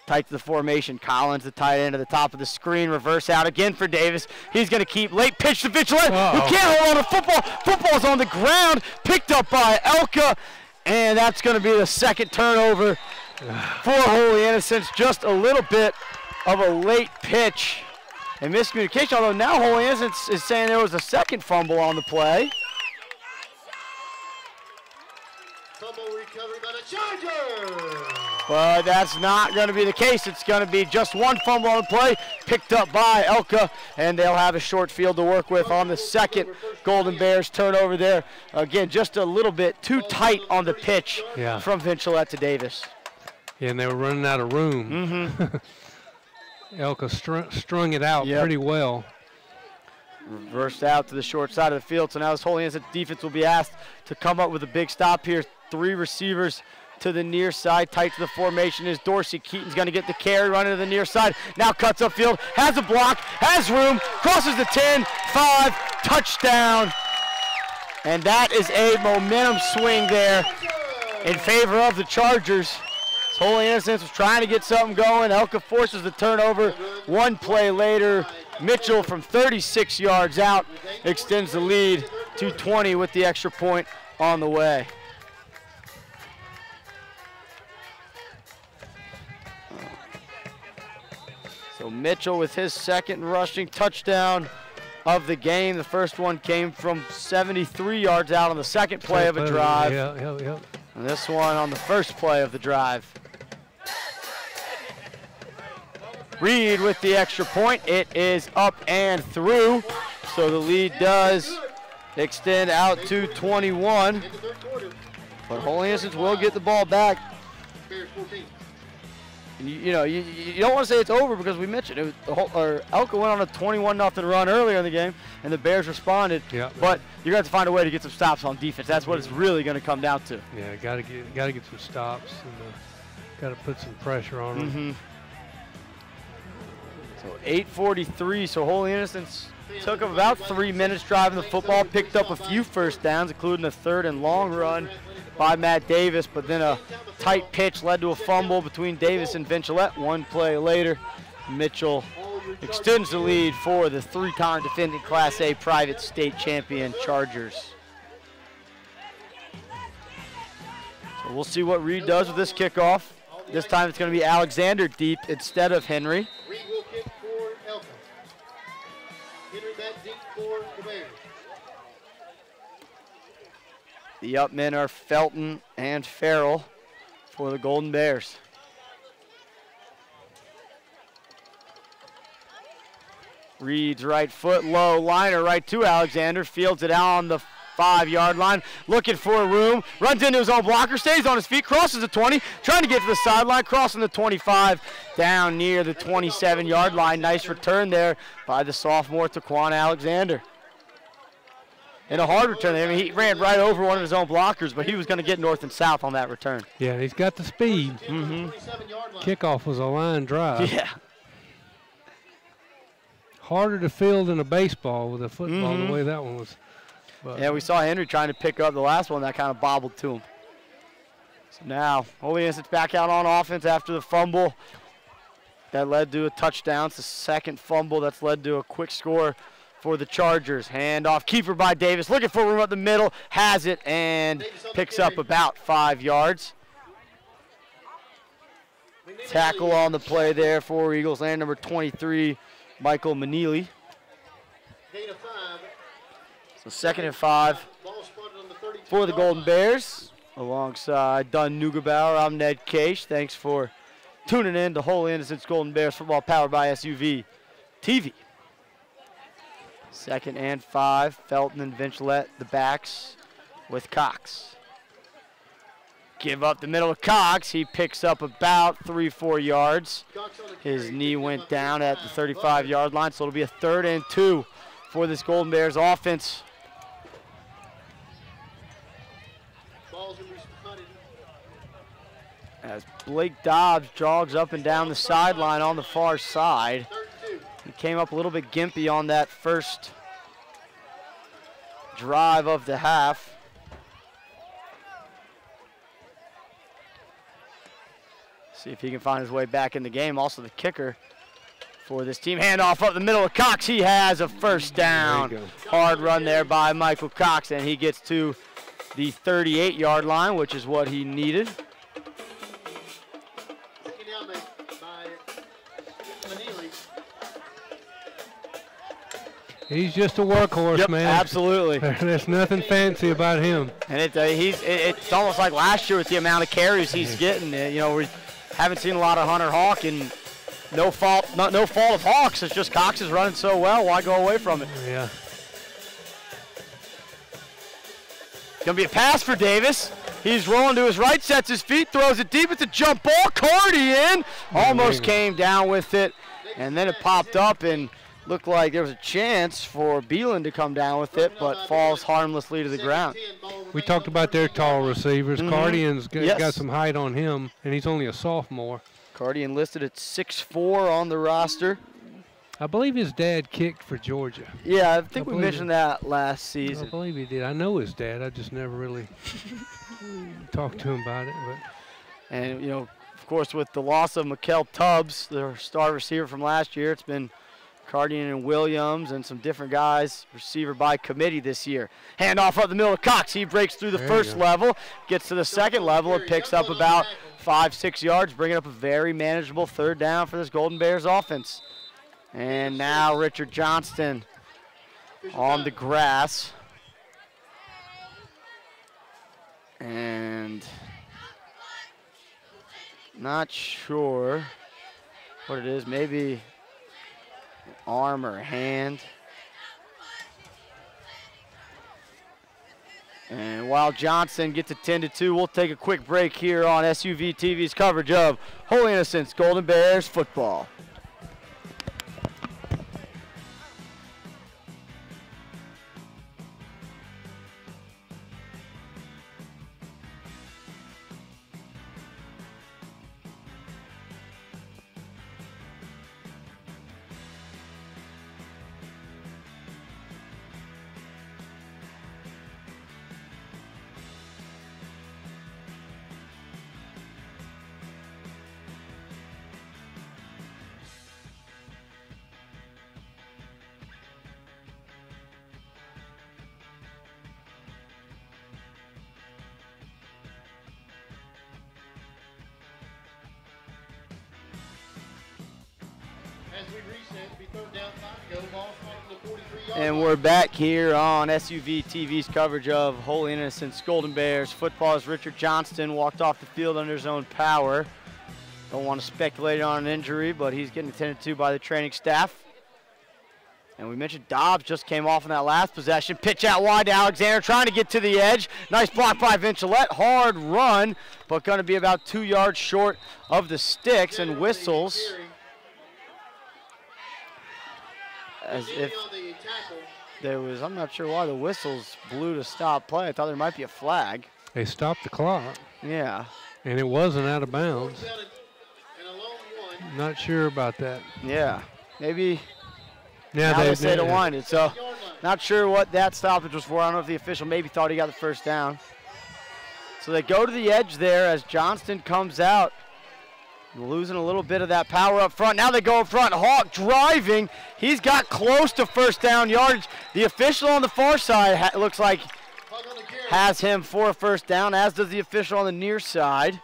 Tight to the formation. Collins, the tight end, at the top of the screen. Reverse out again for Davis. He's going to keep late pitch to Vincilette, who can't hold on to football. Football's on the ground, picked up by Elka, and that's going to be the 2nd turnover for Holy Innocents. Just a little bit of a late pitch and miscommunication, although now Holy Innocents is saying there was a 2nd fumble on the play. Fumble recovery by the Chargers. But that's not going to be the case. It's going to be just 1 fumble on the play, picked up by Elka, and they'll have a short field to work with on the 2nd Golden Bears turnover there. Again, just a little bit too tight on the pitch from Vincilette to Davis. Yeah, and they were running out of room. Elka strung it out pretty well. Reversed out to the short side of the field. So now this Holy Innocents defense will be asked to come up with a big stop here. 3 receivers to the near side. Tight to the formation is Dorsey. Keaton's going to get the carry, running to the near side. Now cuts upfield, has a block, has room, crosses the 10, 5, touchdown. And that is a momentum swing there in favor of the Chargers. Holy Innocents was trying to get something going. Elka forces the turnover. 1 play later, Mitchell from 36 yards out extends the lead to 20 with the extra point on the way. So Mitchell with his 2nd rushing touchdown of the game. The first one came from 73 yards out on the 2nd play of a drive. And this one on the first play of the drive. Reed with the extra point. It is up and through. So the lead does extend out to 21. But Holy Innocents will get the ball back. And you don't want to say it's over because we mentioned it. Elko went on a 21-0 run earlier in the game, and the Bears responded. Yeah. But you're going to have to find a way to get some stops on defense. That's what it's really going to come down to. Yeah, got to get some stops and got to put some pressure on them. So 8:43. So Holy Innocents took about 3 minutes driving the football, picked up a few first downs, including a 3rd and long run by Matt Davis, but then a tight pitch led to a fumble between Davis and Vincilette. One play later, Mitchell extends the lead for the 3-time defending Class A private state champion Chargers. So we'll see what Reed does with this kickoff. This time it's going to be Alexander deep instead of Henry. Reed will kick for Elko. Henry back deep for the Bears. The up men are Felton and Farrell for the Golden Bears. Reed's right foot low, liner right to Alexander, fields it out on the 5-yard line, looking for a room, runs into his own blocker, stays on his feet, crosses the 20, trying to get to the sideline, crossing the 25, down near the 27-yard line. Nice return there by the sophomore Taquan Alexander. And a hard return there. I mean, he ran right over one of his own blockers, but he was going to get north and south on that return. Yeah, and he's got the speed. Kickoff was a line drive. Yeah. Harder to field than a baseball with a football, the way that one was. But yeah, we saw Henry trying to pick up the last one that kind of bobbled to him. So now, Holy Innocents back out on offense after the fumble. That led to a touchdown. It's the second fumble that's led to a quick score for the Chargers. Handoff, keeper by Davis, looking for room up the middle, has it, and picks up about 5 yards. Tackle on the play there for Eagles Land, number 23, Michael Manili. So 2nd and 5 for the Golden Bears. Alongside Dunn Neugebauer, I'm Ned Case. Thanks for tuning in to Holy Innocents Golden Bears football powered by SUV TV. 2nd and 5, Felton and Vincilette, the backs with Cox. Give up the middle of Cox. He picks up about 3-4 yards. His knee went down at the 35-yard line, so it'll be a 3rd and 2 for this Golden Bears offense. As Blake Dobbs jogs up and down the sideline on the far side. He came up a little bit gimpy on that first drive of the half. See if he can find his way back in the game. Also the kicker for this team. Handoff up the middle of Cox. He has a first down. Hard run there by Michael Cox, and he gets to the 38-yard line, which is what he needed. He's just a workhorse, man. Absolutely. There's nothing fancy about him. And it's almost like last year with the amount of carries he's getting. We haven't seen a lot of Hunter Hawk, and no fault of Hawks. It's just Cox is running so well. Why go away from it? Yeah. Gonna be a pass for Davis. He's rolling to his right, sets his feet, throws it deep. It's a jump ball. Cardi in. Almost came down with it, and then it popped up and looked like there was a chance for Beelan to come down with it, but falls harmlessly to the ground. We talked about their tall receivers. Cardian's got some height on him, and he's only a sophomore. Cardian listed at 6'4" on the roster. I believe his dad kicked for Georgia. Yeah, I think we mentioned that last season. I believe he did. I know his dad. I just never really talked to him about it. And, of course, with the loss of Mikkel Tubbs, their star receiver from last year, it's been Cardian and Williams and some different guys, receiver by committee this year. Handoff up the middle of Cox. He breaks through the first level, gets to the second level, and picks up about 5-6 yards, bringing up a very manageable 3rd down for this Golden Bears offense. And now Richard Johnston on the grass. And not sure what it is. Maybe arm or hand. And while Johnston gets it 10-2, we'll take a quick break here on SUV TV's coverage of Holy Innocents Golden Bears football. And we're back here on SUV TV's coverage of Holy Innocents Golden Bears football as Richard Johnston walked off the field under his own power. Don't want to speculate on an injury, but he's getting attended to by the training staff. And we mentioned Dobbs just came off in that last possession. Pitch out wide to Alexander, trying to get to the edge. Nice block by Vincilette. Hard run, but going to be about 2 yards short of the sticks and whistles. As if there was, I'm not sure why the whistles blew to stop play. I thought there might be a flag. They stopped the clock. Yeah. And it wasn't out of bounds. Not sure about that. Yeah. Maybe now they say to wind it. So not sure what that stoppage was for. I don't know if the official maybe thought he got the first down. So they go to the edge there as Johnston comes out. Losing a little bit of that power up front. Now they go up front. Hawk driving. He's got close to first down yardage. The official on the far side looks like has him for a first down, as does the official on the near side.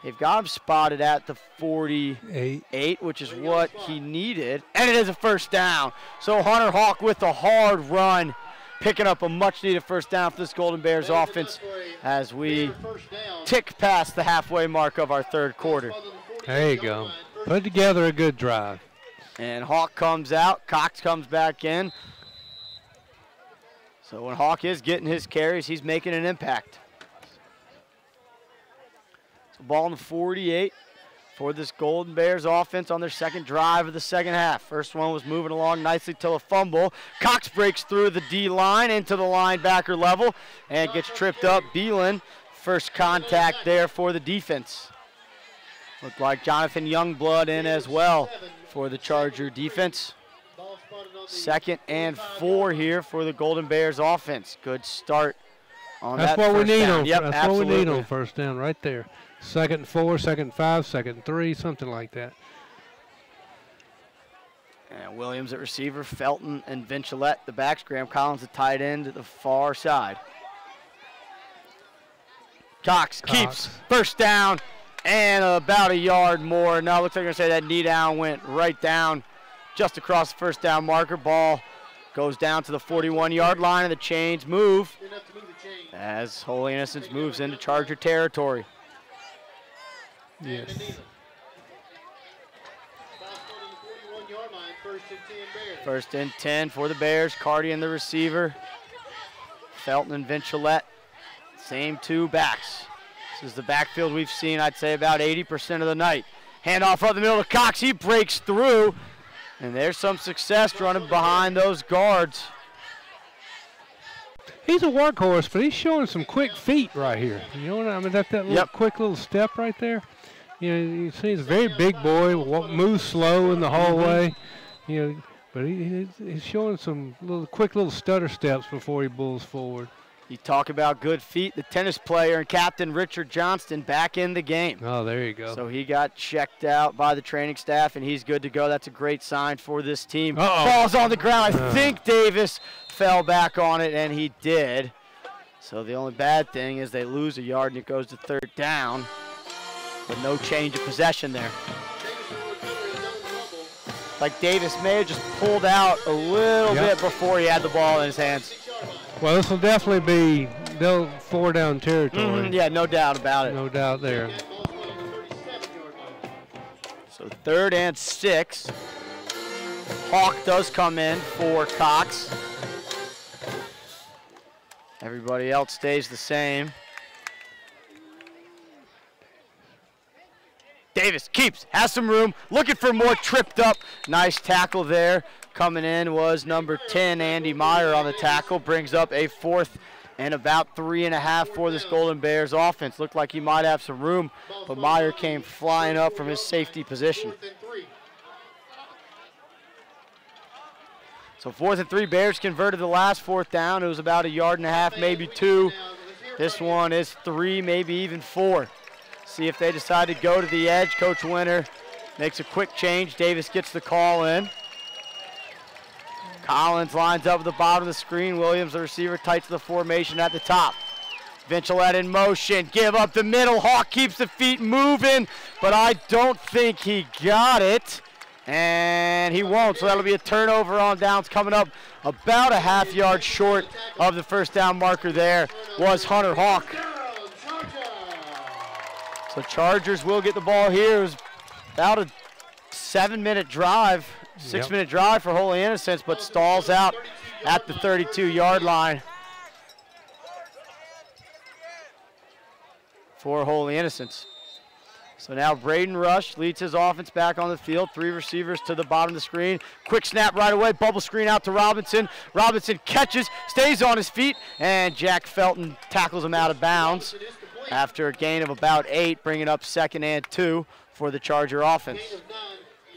They've got him spotted at the 48, which is what he needed. And it is a first down. So Hunter Hawk with a hard run, picking up a much-needed first down for this Golden Bears offense as we tick past the halfway mark of our third quarter. There you go. Put together a good drive. And Hawk comes out. Cox comes back in. So when Hawk is getting his carries, he's making an impact. So ball on the 48 for this Golden Bears offense on their second drive of the second half. First one was moving along nicely till a fumble. Cox breaks through the D-line into the linebacker level and gets tripped up. Beelan, first contact there for the defense. Looked like Jonathan Youngblood in as well for the Charger defense. 2nd and 4 here for the Golden Bears offense. Good start on that first down. That's what we need on first down right there. 2nd and 4, 2nd and 5, 2nd and 3, something like that. And Williams at receiver, Felton and Vincilette the backs. Graham Collins the tight end at the far side. Cox keeps first down and about a yard more. Now it looks like they're going to say that knee down went right down just across the first down marker. Ball goes down to the 41-yard line, and the chains move as Holy Innocents moves into Charger territory. Yes. First and 10 for the Bears. Carty and the receiver. Felton and Vincilette. Same two backs. This is the backfield we've seen, I'd say, about 80% of the night. Handoff up the middle to Cox. He breaks through. And there's some success running behind those guards. He's a workhorse, but he's showing some quick feet right here. You know what I mean? That little quick little step right there. You know, you see he's a very big boy, moves slow in the hallway. You know, but he's showing some quick little stutter steps before he bulls forward. You talk about good feet. The tennis player and captain Richard Johnston back in the game. Oh, there you go. So he got checked out by the training staff, and he's good to go. That's a great sign for this team. Ball's on the ground. I think Davis fell back on it, and he did. So the only bad thing is they lose a yard, and it goes to third down. But no change of possession there. Like Davis may have just pulled out a little bit before he had the ball in his hands. Well, this will definitely be 4-down territory. Yeah, no doubt about it. No doubt there. So 3rd and 6. Hawk does come in for Cox. Everybody else stays the same. Davis keeps, has some room, looking for more, tripped up. Nice tackle there. Coming in was number 10, Andy Meyer on the tackle. Brings up a 4th and about 3.5 for this Golden Bears offense. Looked like he might have some room, but Meyer came flying up from his safety position. So 4th and 3, Bears converted the last 4th down. It was about 1.5 yards, maybe 2. This one is 3, maybe even 4. See if they decide to go to the edge. Coach Winter makes a quick change. Davis gets the call in. Collins lines up at the bottom of the screen. Williams, the receiver, tight to the formation at the top. Vincilette in motion. Give up the middle. Hawk keeps the feet moving, but I don't think he got it. And he won't, so that'll be a turnover on downs coming up. About 1/2 yard short of the first down marker there was Hunter Hawk. So Chargers will get the ball here. It was about a 7-minute drive, 6-minute drive for Holy Innocents, but stalls out at the 32-yard line for Holy Innocents. So now Braden Rush leads his offense back on the field. 3 receivers to the bottom of the screen. Quick snap right away. Bubble screen out to Robinson. Robinson catches, stays on his feet, and Jack Felton tackles him out of bounds after a gain of about 8, bringing up 2nd and 2 for the Charger offense. Gain of 9,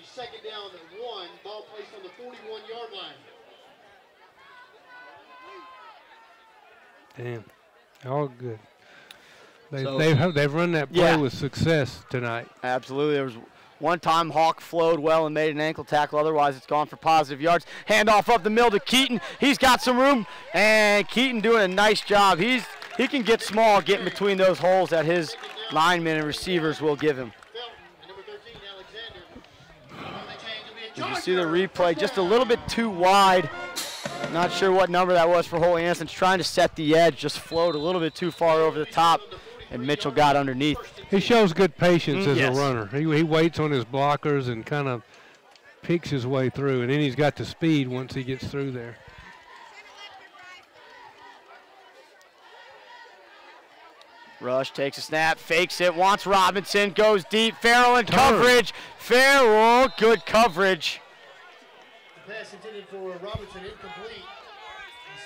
second down and 1. Ball placed on the 41-yard line. Damn, all good. They've run that play with success tonight. Absolutely. There was one time Hawk flowed well and made an ankle tackle. Otherwise, it's gone for positive yards. Handoff up the middle to Keaton. He's got some room, and Keaton doing a nice job. He can get small, getting between those holes that his linemen and receivers will give him. Did you see the replay? Just a little bit too wide. Not sure what number that was for Holy Innocents. Trying to set the edge, just flowed a little bit too far over the top, and Mitchell got underneath. He shows good patience as a runner. He waits on his blockers and kind of picks his way through, and then he's got the speed once he gets through there. Rush takes a snap, fakes it, wants Robinson, goes deep. Farrell in coverage. Farrell, good coverage. The pass intended for Robinson, incomplete.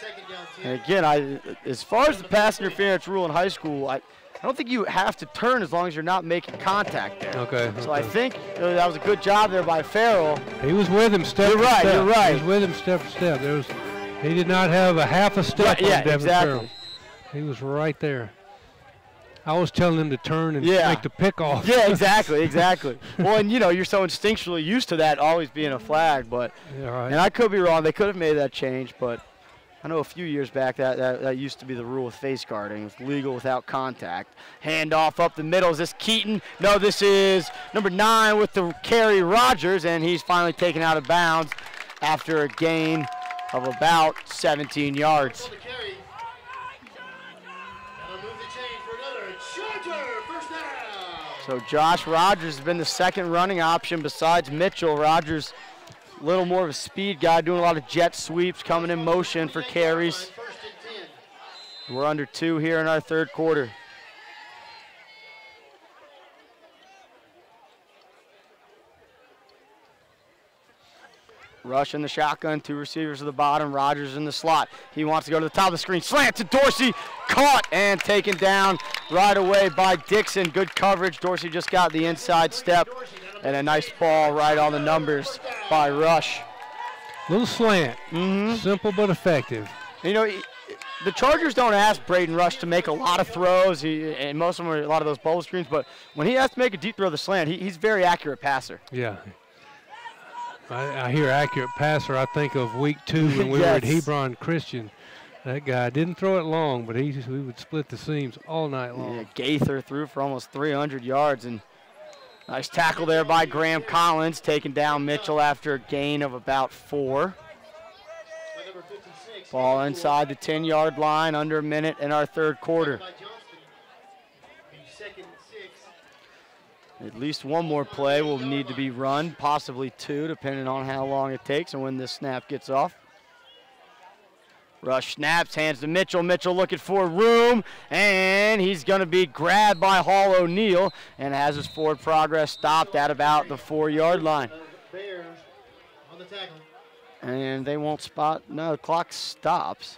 Second down 10. And again, as far as the pass interference rule in high school, I don't think you have to turn as long as you're not making contact there. Okay. So I think that was a good job there by Farrell. He was with him step You're for right, step. you're right. He was with him step for step. He did not have a half a step on Devin Farrell. He was right there. I was telling him to turn and make the pick off. Yeah, exactly. Well, and you're so instinctually used to that always being a flag, but and I could be wrong. They could have made that change, but I know a few years back that used to be the rule with face guarding. It was legal without contact. Handoff up the middle. Is this Keaton? No, this is number 9 with the carry, Rogers, and he's finally taken out of bounds after a gain of about 17 yards. So Josh Rogers has been the second running option besides Mitchell. Rogers, a little more of a speed guy, doing a lot of jet sweeps, coming in motion for carries. We're under 2 here in our third quarter. Rush in the shotgun, 2 receivers at the bottom, Rogers in the slot. He wants to go to the top of the screen, slant to Dorsey, caught and taken down right away by Dixon. Good coverage. Dorsey just got the inside step, and a nice ball right on the numbers by Rush. Little slant, simple but effective. The Chargers don't ask Braden Rush to make a lot of throws, and most of them are a lot of those bubble screens, but when he has to make a deep throw of the slant, he's a very accurate passer. Yeah. I hear accurate passer. I think of week 2 when we were at Hebron Christian. That guy didn't throw it long, but he would split the seams all night long. Yeah, Gaither threw for almost 300 yards, and nice tackle there by Graham Collins, taking down Mitchell after a gain of about 4. Ball inside the 10-yard line, under a minute in our third quarter. At least one more play will need to be run, possibly 2, depending on how long it takes and when this snap gets off. Rush snaps, hands to Mitchell. Mitchell looking for room, and he's going to be grabbed by Hall O'Neill and has his forward progress stopped at about the 4-yard line. Bears on the tackle. And they won't spot. No, the clock stops.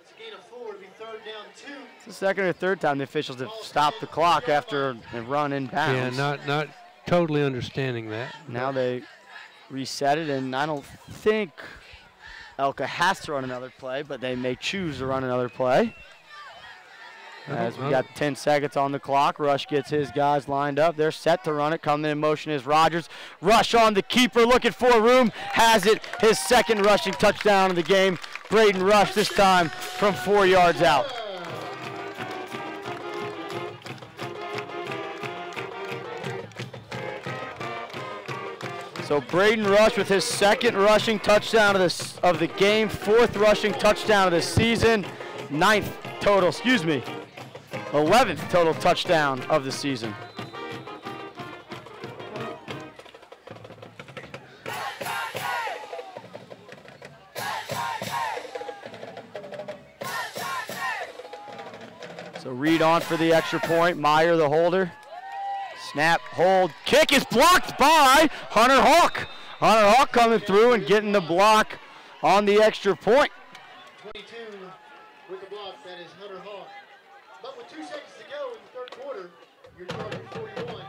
It's a gain of 4. It'll be 3rd down 2. It's the second or third time the officials have stopped the clock after a run in bounds. Yeah, not totally understanding that. Now they reset it, and I don't think Elka has to run another play, but they may choose to run another play. As we got 10 seconds on the clock, Rush gets his guys lined up. They're set to run it. Coming in motion is Rogers. Rush on the keeper, looking for room. Has it. His second rushing touchdown of the game. Braden Rush this time from 4 yards out. So Braden Rush with his second rushing touchdown of the game, 4th rushing touchdown of the season, 11th total touchdown of the season. So Reed on for the extra point, Meyer the holder. Snap, hold, kick is blocked by Hunter Hawk. Hunter Hawk coming through and getting the block on the extra point. 22 with the block, that is Hunter Hawk. But with 2 seconds to go in the 3rd quarter, you're Chargers 41,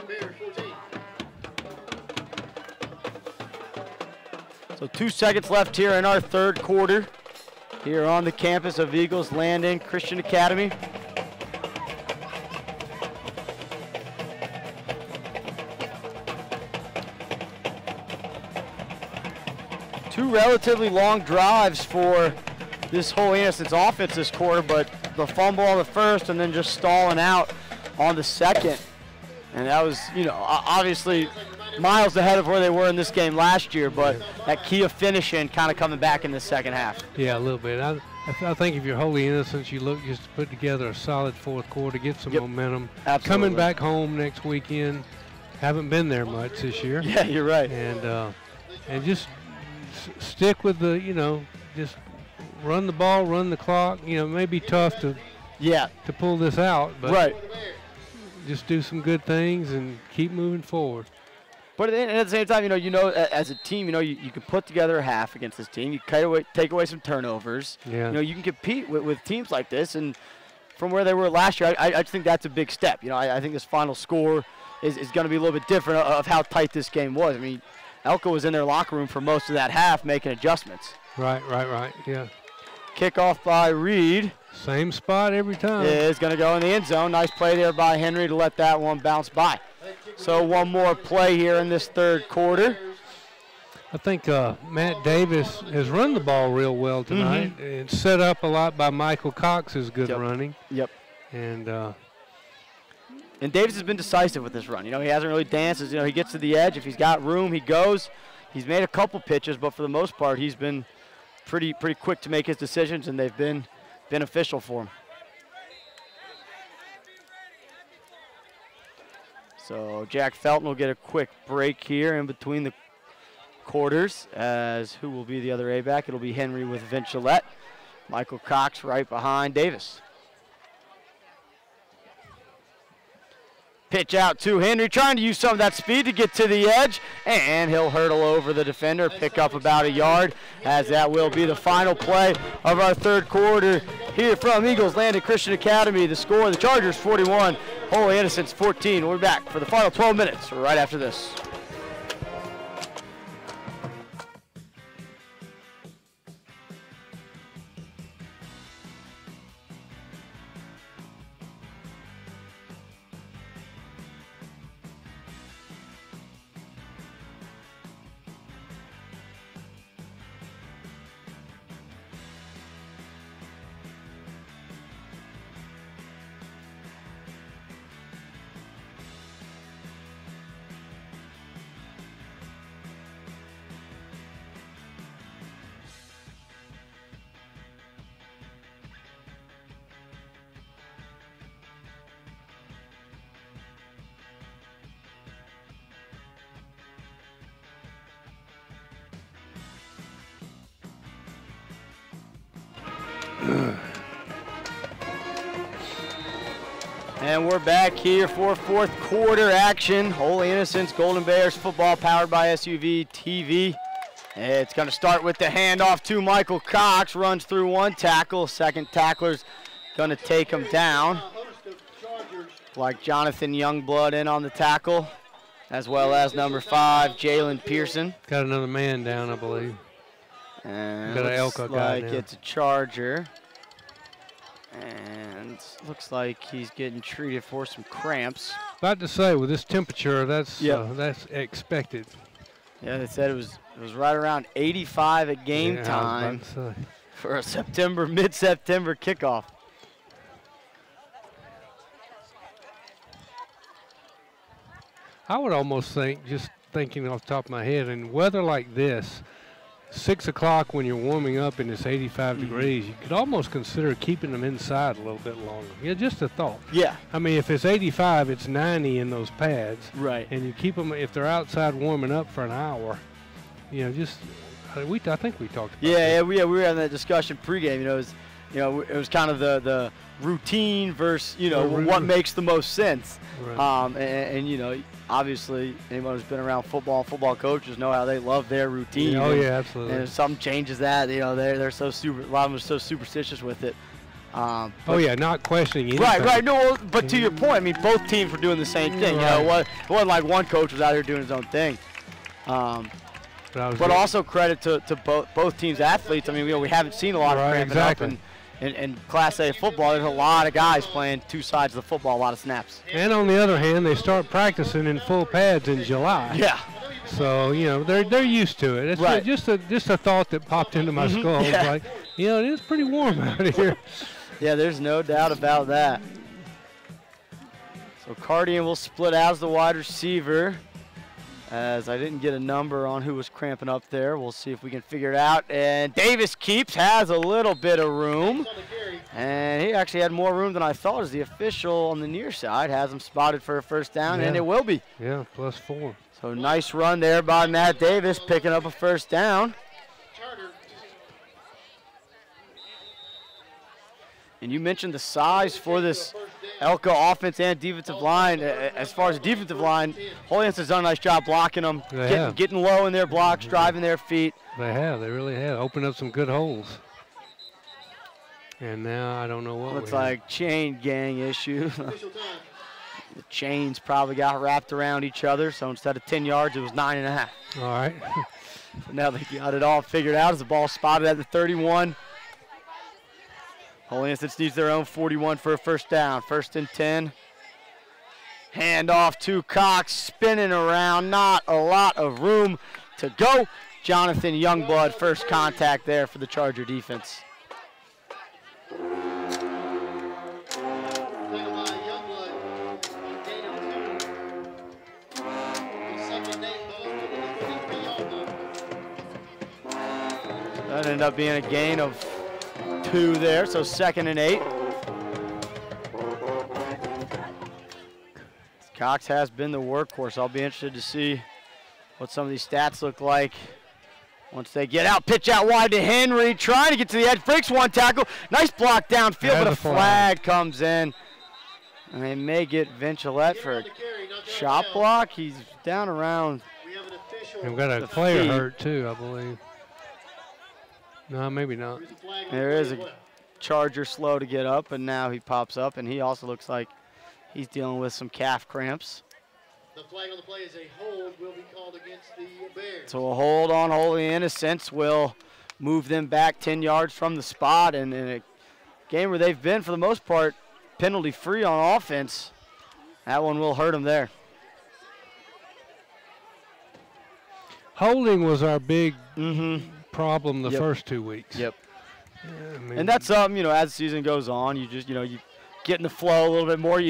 Bears 14. So 2 seconds left here in our 3rd quarter here on the campus of Eagles Landing Christian Academy. Two relatively long drives for this Holy Innocents offense this quarter, but the fumble on the first and then just stalling out on the second. And that was, obviously miles ahead of where they were in this game last year, but that key of finishing kind of coming back in the second half. Yeah, a little bit. I think if you're Holy Innocents, you look just to put together a solid 4th quarter, get some momentum. Absolutely. Coming back home next weekend, haven't been there much this year. Yeah, you're right. And just stick with the, just run the ball, run the clock. It may be tough to pull this out, but just do some good things and keep moving forward. But at the same time, as a team, you can put together a half against this team. You take away some turnovers. Yeah. You can compete with teams like this, and from where they were last year, I just think that's a big step. I think this final score is going to be a little bit different of how tight this game was. I mean, Elko was in their locker room for most of that half making adjustments. Right, yeah. Kickoff by Reed. Same spot every time. Is going to go in the end zone. Nice play there by Henry to let that one bounce by. So one more play here in this 3rd quarter. I think Matt Davis has run the ball real well tonight. It's set up a lot by Michael Cox's good running. Yep. And Davis has been decisive with this run. He hasn't really danced. He gets to the edge. If he's got room, he goes. He's made a couple pitches, but for the most part, he's been pretty quick to make his decisions, and they've been beneficial for him. So Jack Felton will get a quick break here in between the quarters, as who will be the other A-back? It'll be Henry with Vince Gillette. Michael Cox right behind Davis. Pitch out to Henry, trying to use some of that speed to get to the edge, and he'll hurdle over the defender, pick up about a yard, as that will be the final play of our 3rd quarter here from Eagles Landing Christian Academy. The score, the Chargers 41, Holy Innocents 14. We'll be back for the final 12 minutes right after this. And we're back here for fourth quarter action. Holy Innocents, Golden Bears football powered by SUV TV. It's going to start with the handoff to Michael Cox. Runs through one tackle. Second tackler's going to take him down. Like Jonathan Youngblood in on the tackle, as well as number 5, Jalen Pearson. Got another man down, I believe. And got an Elko guy like now. it's a Charger. And looks like he's getting treated for some cramps. About to say, with this temperature, that's Yep. that's expected. Yeah, they said it was right around 85 at game Yeah, time I was about to say. for a mid-September kickoff. I would almost think, just thinking off the top of my head, in weather like this, 6 o'clock when you're warming up and it's 85 degrees, you could almost consider keeping them inside a little bit longer. Yeah, just a thought. Yeah. I mean, if it's 85, it's 90 in those pads. Right. And you keep them, if they're outside warming up for an hour, you know, just, I think we talked about Yeah, that. we were having that discussion pregame. It was kind of the routine versus, what makes the most sense. Right. And obviously anyone who's been around football coaches know how they love their routine. Yeah, oh, yeah, absolutely. And if something changes that, they're so a lot of them are so superstitious with it. Oh, yeah, not questioning anything. Right. No, but to your point, I mean, both teams were doing the same thing. Right. It wasn't like one coach was out here doing his own thing. But also credit to both teams' athletes. I mean, we haven't seen a lot of cramping up in Class A football. There's a lot of guys playing two sides of the football, a lot of snaps. And on the other hand, they start practicing in full pads in July. Yeah. So, they're used to it. It's Right. just a thought that popped into my skull. Yeah. It's like, it is pretty warm out here. Yeah, there's no doubt about that. So Cardian will split out as the wide receiver. As I didn't get a number on who was cramping up there. We'll see if we can figure it out. And Davis has a little bit of room. And he actually had more room than I thought, as the official on the near side has him spotted for a first down, and Yeah. it will be. Yeah, +4. So nice run there by Matt Davis, picking up a first down. And you mentioned the size for this Elko offense and defensive line. As far as the defensive line, Holy Innocents has done a nice job blocking them, getting low in their blocks, driving their feet. They really have. Opened up some good holes. And now I don't know what Looks we have. like chain gang issue. The chains probably got wrapped around each other, so instead of 10 yards, it was 9.5. All right. So now they got it all figured out as the ball spotted at the 31. Holy Innocents needs their own 41 for a first down. 1st and 10. Hand off to Cox, spinning around. Not a lot of room to go. Jonathan Youngblood, first contact there for the Charger defense. That ended up being a gain of 2 there, so 2nd and 8. Cox has been the workhorse. I'll be interested to see what some of these stats look like once they get out. Pitch out wide to Henry, trying to get to the edge, breaks one tackle. Nice block downfield, but a flag comes in. And they may get Vincilette for a shot block. He's down around. We've got a player hurt too, I believe. No, maybe not. There is a Charger slow to get up, and now he pops up, and he also looks like he's dealing with some calf cramps. The flag on the play is a hold, will be called against the Bears. So a hold on Holy Innocents will move them back 10 yards from the spot, and in a game where they've been, for the most part, penalty-free on offense, that one will hurt them there. Holding was our big problem the first 2 weeks. Yep. Yeah, I mean, And that's as the season goes on, you just you get in the flow a little bit more.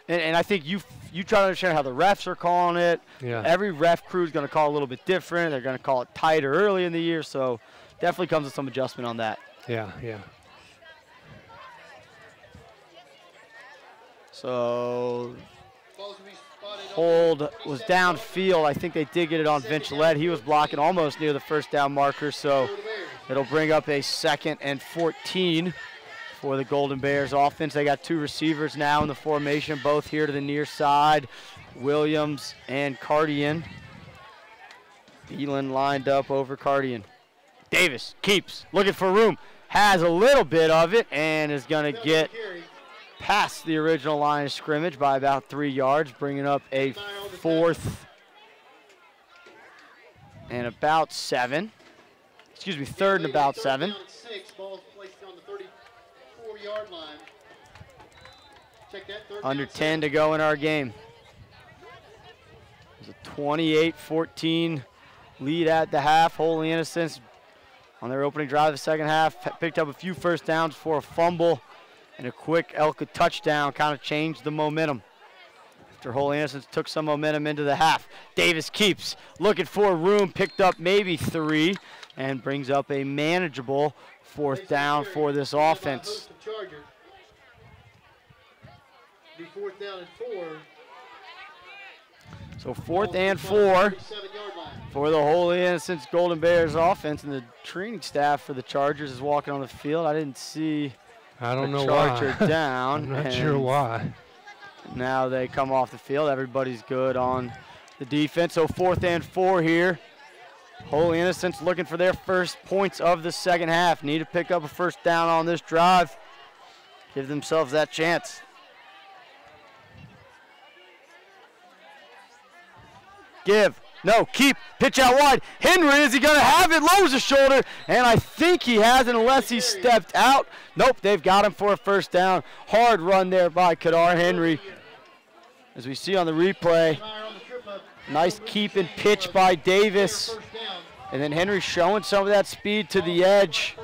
And I think you try to understand how the refs are calling it. Yeah. Every ref crew is going to call it a little bit different. They're going to call it tighter early in the year, so definitely comes with some adjustment on that. Yeah. So hold was downfield. I think they did get it on Vincilette. He was blocking almost near the first down marker, so it'll bring up a 2nd and 14 for the Golden Bears offense. They got 2 receivers now in the formation, both here to the near side, Williams and Cardian. Beelan lined up over Cardian. Davis keeps looking for room, has a little bit of it, and is going to get past the original line of scrimmage by about 3 yards, bringing up a 4th and about 7. Excuse me, 3rd and about 7. Ball placed on the 34-yard line. Check that, Under 10 to go in our game. It's a 28-14 lead at the half. Holy Innocents on their opening drive of the second half picked up a few first downs for a fumble, and a quick Elka touchdown kind of changed the momentum. After Holy Innocents took some momentum into the half. Davis keeps looking for room, picked up maybe 3, and brings up a manageable 4th down for this offense. Be 4th down and 4. So 4th and 4 for the Holy Innocents Golden Bears offense, and the training staff for the Chargers is walking on the field. I didn't see Charger down. I'm not sure why. Now they come off the field. Everybody's good on the defense. So 4th and 4 here. Holy Innocents looking for their first points of the second half. Need to pick up a first down on this drive. Give themselves that chance. Give. No, keep. Pitch out wide. Henry, is he going to have it? Lowers the shoulder, and I think he has it unless he stepped out. Nope, they've got him for a first down. Hard run there by Kadar Henry. As we see on the replay, nice keep and pitch by Davis. And then Henry showing some of that speed to the edge.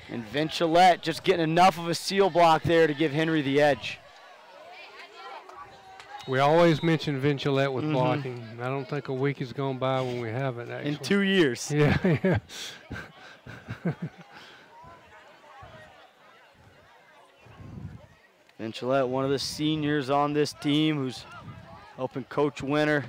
And Vincilette just getting enough of a seal block there to give Henry the edge. We always mention Vincilette with blocking. I don't think a week has gone by when we haven't, actually. In 2 years. Yeah, yeah. Vincilette, one of the seniors on this team, who's helping Coach Winter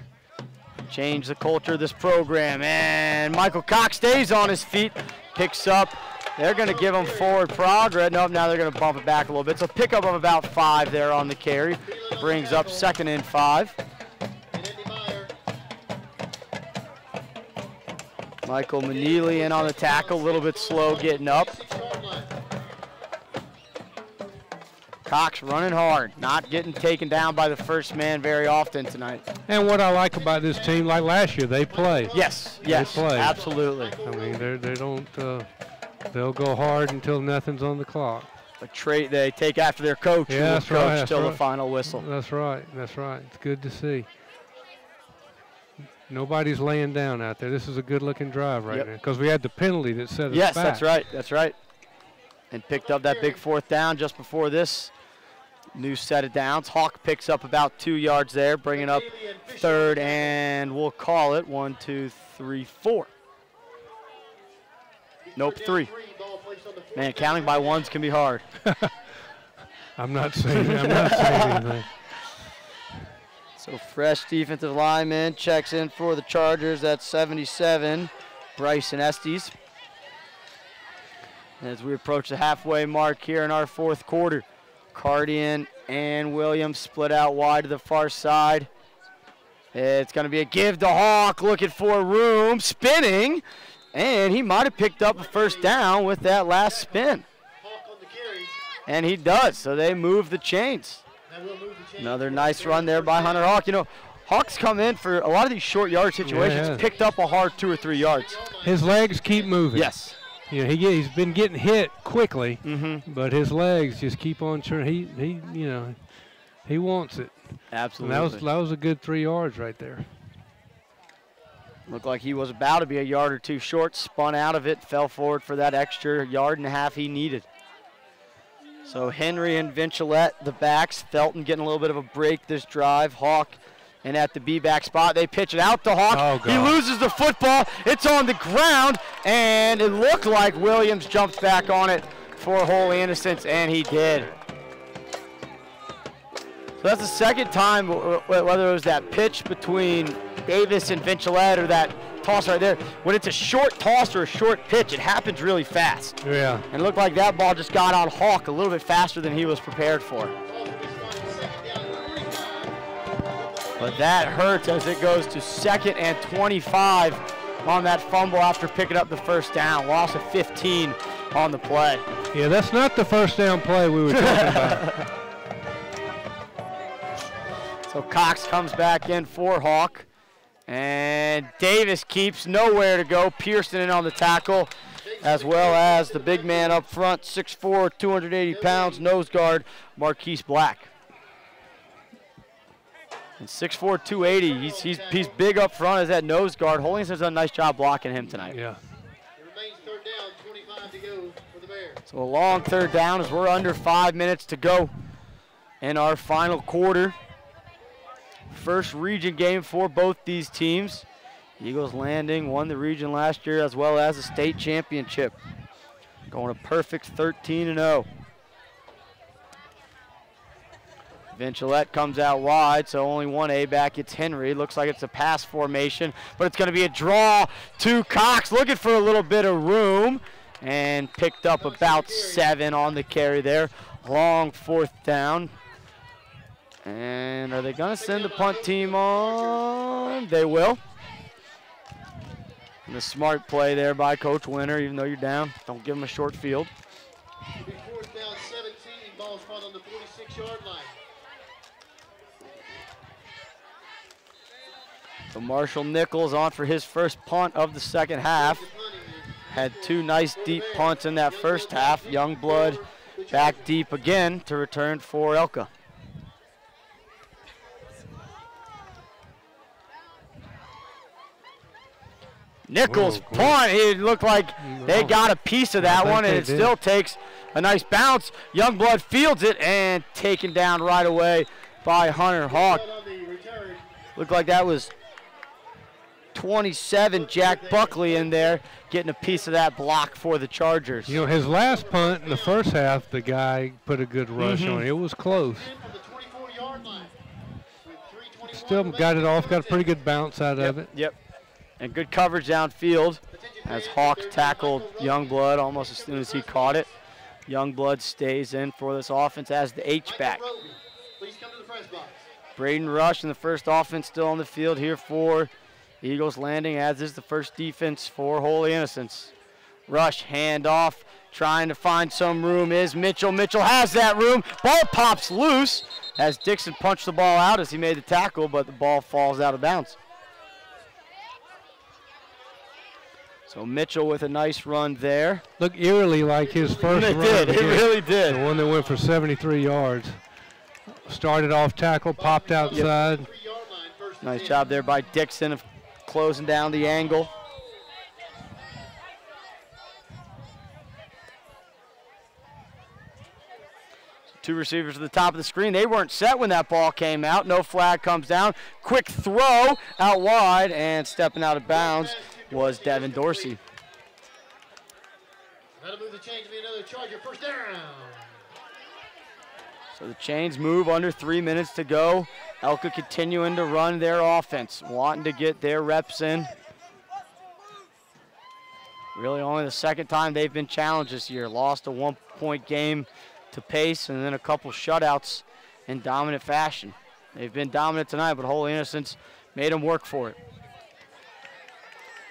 change the culture of this program. And Michael Cox stays on his feet, picks up. They're going to give him forward progress. Nope, now they're going to bump it back a little bit. So pickup of about 5 there on the carry. Brings up 2nd and 5. Michael Manili in on the tackle, a little bit slow getting up. Cox running hard, not getting taken down by the first man very often tonight. And what I like about this team, like last year, they play. Yes, yes, they play. Absolutely. I mean, they don't, they'll go hard until nothing's on the clock. But they take after their coach, yeah, that's coach right, till that's the final whistle. That's right, that's right. It's good to see. Nobody's laying down out there. This is a good-looking drive right now because we had the penalty that set us back. Yes, that's right, that's right. And picked up that big 4th down just before this new set of downs. Hawk picks up about 2 yards there, bringing up 3rd, and we'll call it 1, 2, 3, 4. Nope, 3. Man, counting by ones can be hard. I'm not saying anything. So fresh defensive lineman checks in for the Chargers at 77, Bryson Estes. As we approach the halfway mark here in our 4th quarter, Cardian and Williams split out wide to the far side. It's going to be a give to Hawk, looking for room, spinning, and he might have picked up a first down with that last spin. And he does, so they move the chains. Another nice run there by Hunter Hawk. You know, Hawk's come in for a lot of these short yard situations, picked up a hard 2 or 3 yards. His legs keep moving. Yes. Yeah, he's been getting hit quickly, but his legs just keep on turning. He wants it. Absolutely. And that was a good 3 yards right there. Looked like he was about to be a yard or 2 short, spun out of it, fell forward for that extra 1.5 yards he needed. So Henry and Vincilette, the backs. Felton getting a little bit of a break this drive. Hawk and at the B-back spot, they pitch it out to Hawk. Oh, he loses the football. It's on the ground, and it looked like Williams jumped back on it for Holy Innocents, and he did. So that's the second time, whether it was that pitch between Davis and Vincilette, or that toss right there, when it's a short toss or a short pitch, it happens really fast. Yeah. And it looked like that ball just got on Hawk a little bit faster than he was prepared for. But that hurts as it goes to 2nd and 25 on that fumble after picking up the first down. Loss of 15 on the play. Yeah, that's not the first down play we were talking about. So Cox comes back in for Hawk. And Davis keeps nowhere to go. Pearson in on the tackle, as well as the big man up front, 6'4", 280 pounds, nose guard, Marquise Black. And 6'4", 280. He's big up front as that nose guard. Holiness has done a nice job blocking him tonight. Yeah. It remains 3rd down, 25 to go for the Bears. So a long 3rd down as we're under 5 minutes to go in our final quarter. First region game for both these teams. Eagles Landing won the region last year as well as the state championship. Going a perfect 13-0. Vincilette comes out wide, so only one A-back. It's Henry. Looks like it's a pass formation, but it's going to be a draw to Cox, looking for a little bit of room, and picked up about 7 on the carry there. Long 4th down. And are they going to send the punt team on? They will. And the smart play there by Coach Winter, even though you're down. Don't give them a short field. It'll be 4th down, 17. Ball spot on the 46-yard line. So Marshall Nichols on for his first punt of the second half. Had 2 nice deep punts in that first half. Youngblood back deep again to return for Elka. Nichols punt. It looked like they got a piece of that one, and it still takes a nice bounce. Youngblood fields it and taken down right away by Hunter Hawk. Looked like that was 27, Jack Buckley in there, getting a piece of that block for the Chargers. You know, his last punt in the first half, the guy put a good rush on it. It was close. Still got it off, got a pretty good bounce out of it. Yep. And good coverage downfield as Hawk tackled Youngblood almost as soon as he caught it. Youngblood stays in for this offense as the H-back. Braden Rush in the first offense still on the field here for Eagles Landing, as is the first defense for Holy Innocents. Rush, handoff, trying to find some room is Mitchell. Mitchell has that room. Ball pops loose as Dixon punched the ball out as he made the tackle, but the ball falls out of bounds. So Mitchell with a nice run there. Looked eerily like his first run. It really did. The one that went for 73 yards. Started off tackle, popped outside. Yep. Nice job there by Dixon of closing down the angle. Two receivers at the top of the screen. They weren't set when that ball came out. No flag comes down. Quick throw out wide, and stepping out of bounds was Devin Dorsey. That'll move the chain to be another Charger. First down. So the chains move under 3 minutes to go. Elka continuing to run their offense, wanting to get their reps in. Really only the second time they've been challenged this year. Lost a 1-point game to Pace and then a couple shutouts in dominant fashion. They've been dominant tonight, but Holy Innocents made them work for it.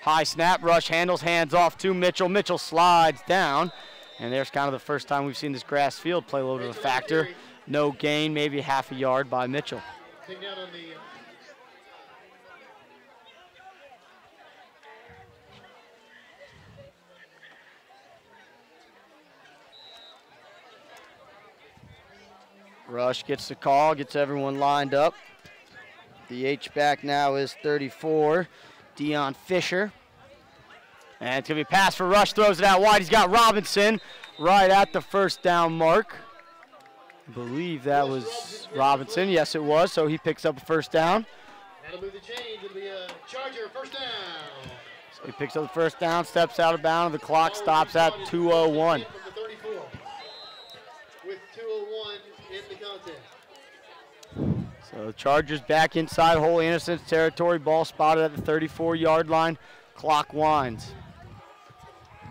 High snap, Rush handles, hands off to Mitchell. Mitchell slides down, and there's kind of the first time we've seen this grass field play a little bit of a factor. No gain, maybe half a yard by Mitchell. Rush gets the call, gets everyone lined up. The H-back now is 34, Dion Fisher. And it's going to be a pass for Rush, throws it out wide. He's got Robinson right at the first down mark. I believe that was Robinson. Yes, it was. So he picks up a first down. That'll move the chains. It'll be a Charger first down. So he picks up the first down, steps out of bounds. The clock stops at 2:01. With 2:01 in the contest. So the Chargers back inside Holy Innocents territory. Ball spotted at the 34-yard line. Clock winds.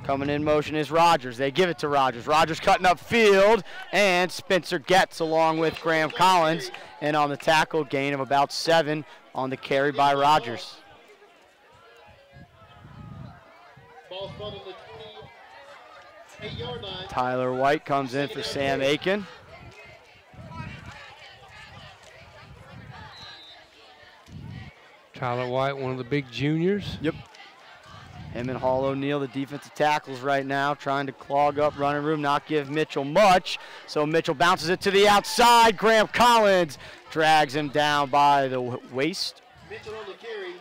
Coming in motion is Rogers. They give it to Rogers. Rogers cutting up field, and Spencer Getz along with Graham Collins. And on the tackle, gain of about 7 on the carry by Rogers. Ball spot on the 28-yard line. Tyler White comes in for Sam Aiken. Tyler White, one of the big juniors. Yep. Him and Hall O'Neill, the defensive tackles right now, trying to clog up running room, not give Mitchell much. So Mitchell bounces it to the outside. Graham Collins drags him down by the waist. Mitchell on the carry.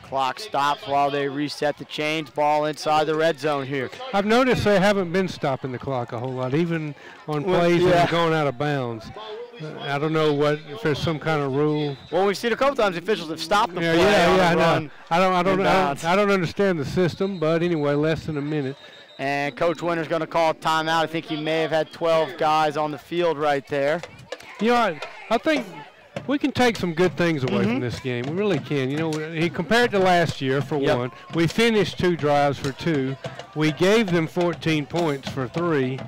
Clock stops while they reset the chains. Ball inside the red zone here. I've noticed they haven't been stopping the clock a whole lot, even on plays that are going out of bounds. I don't know if there's some kind of rule. Well, we've seen a couple times the officials have stopped the play I on know. I don't understand the system, but anyway, less than a minute. And Coach Winter's going to call a timeout. I think he may have had 12 guys on the field right there. You know, I think we can take some good things away from this game. We really can. You know, he compared to last year, for one. We finished 2 drives for 2. We gave them 14 points for 3.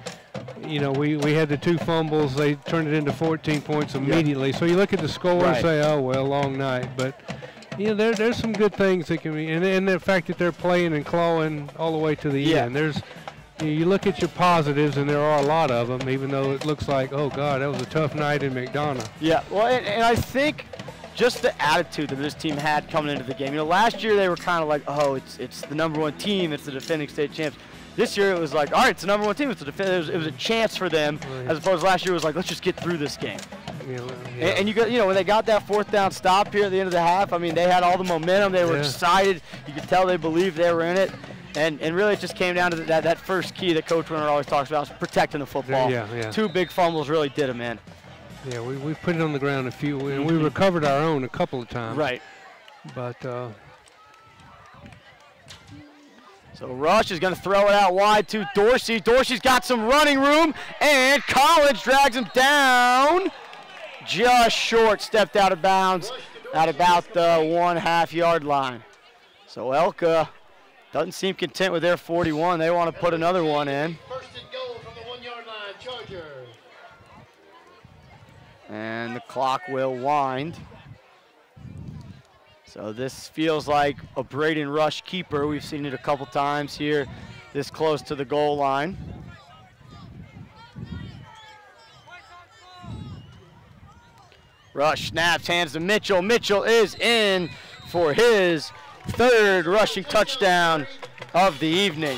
You know, we had the 2 fumbles. They turned it into 14 points immediately. So you look at the score and say, oh, well, long night. But, you know, there's some good things that can be. And the fact that they're playing and clawing all the way to the end. You look at your positives, and there are a lot of them, even though it looks like, oh, God, that was a tough night in McDonough. Yeah, well, and I think just the attitude that this team had coming into the game. You know, last year they were kind of like, oh, it's the #1 team. It's the defending state champs. This year it was like, all right, it's the #1 team. It was a chance for them, as opposed to last year it was like, let's just get through this game. And you know, when they got that 4th down stop here at the end of the half, I mean, they had all the momentum. They were excited. You could tell they believed they were in it. And really it just came down to that first key that Coach Winter always talks about, is protecting the football. 2 big fumbles really did them in. Yeah, we put it on the ground a few, and we recovered our own a couple of times. Right. But so Rush is going to throw it out wide to Dorsey. Dorsey's got some running room, and Collins drags him down just short, stepped out of bounds at about the 1.5 yard line. So Elka doesn't seem content with their 41. They want to put another one in. First and goal from the 1 yard line, Chargers. And the clock will wind. So this feels like a Braden Rush keeper. We've seen it a couple times here this close to the goal line. Rush snaps, hands to Mitchell. Mitchell is in for his 3rd rushing touchdown of the evening.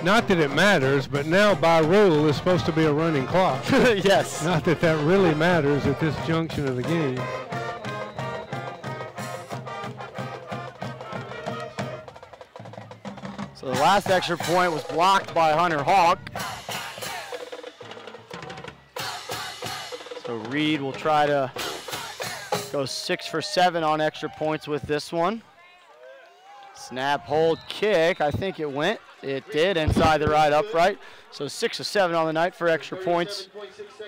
not that it matters, but now by rule it's supposed to be a running clock. Yes. Not that that really matters at this junction of the game. So the last extra point was blocked by Hunter Hawk. So Reed will try to go 6 for 7 on extra points with this one. Snap, hold, kick. I think it went. It did inside the right upright. So 6 of 7 on the night for extra points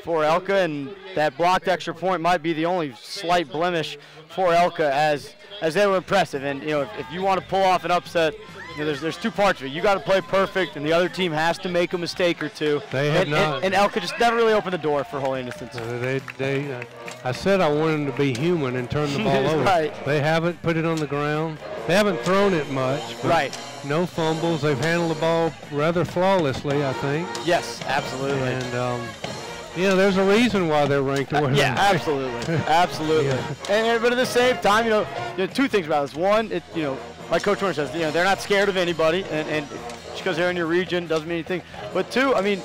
for Elka, and that blocked extra point might be the only slight blemish for Elka as they were impressive. And you know, if you want to pull off an upset, you know, there's two parts of it. You got to play perfect, and the other team has to make a mistake or two. They have not. And Elka just never really opened the door for Holy Innocents. I said I wanted them to be human and turn the ball over. Right. They haven't put it on the ground. They haven't thrown it much. But right. No fumbles. They've handled the ball rather flawlessly, I think. Yes, absolutely. And you know, there's a reason why they're ranked where yeah, absolutely, absolutely. Yeah. But at the same time, you know, two things about this. One, like Coach Warner says, you know, they're not scared of anybody, and just because they're in your region doesn't mean anything. But two, I mean,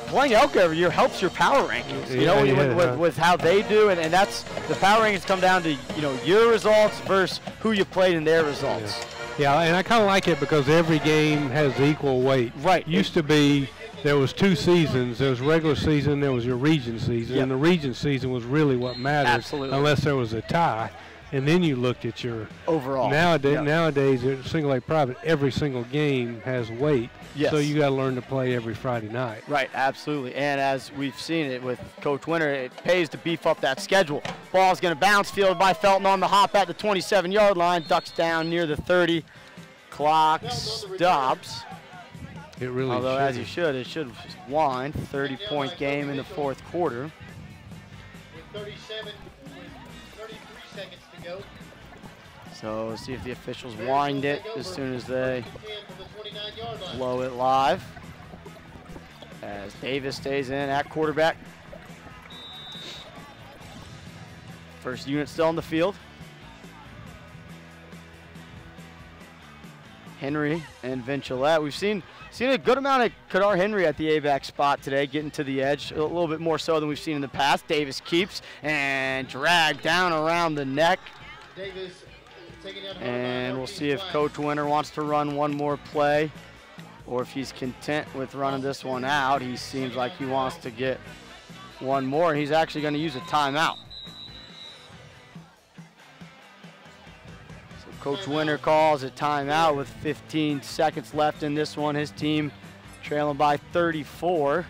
playing Elka every year helps your power rankings. You know, with how they do, and that's the power rankings come down to your results versus who you played in their results. Yeah, and I kind of like it because every game has equal weight. Right. Used to be. There was 2 seasons. There was regular season, there was your region season, and the region season was really what mattered. Absolutely. Unless there was a tie. and then you looked at your overall. Nowadays, single A private, every single game has weight. Yes. So you got to learn to play every Friday night. Right, absolutely. And as we've seen it with Coach Winter, it pays to beef up that schedule. Ball's going to bounce, fielded by Felton on the hop at the 27-yard line, ducks down near the 30. Clock stops. It really Although, should. as you should, it should wind. 30-point game in the fourth quarter. With 33 seconds to go. So we'll see if the officials wind it as soon as they blow it live. As Davis stays in at quarterback. First unit still on the field. Henry and Vincilette. We've seen a good amount of Kadar Henry at the A-back spot today, getting to the edge, a little bit more so than we've seen in the past. Davis keeps and dragged down around the neck. Davis taking down and we'll see if Coach Winter wants to run one more play or if he's content with running this one out. He seems like he wants to get one more. He's actually going to use a timeout. Coach Winter calls a timeout with 15 seconds left in this one. His team trailing by 34.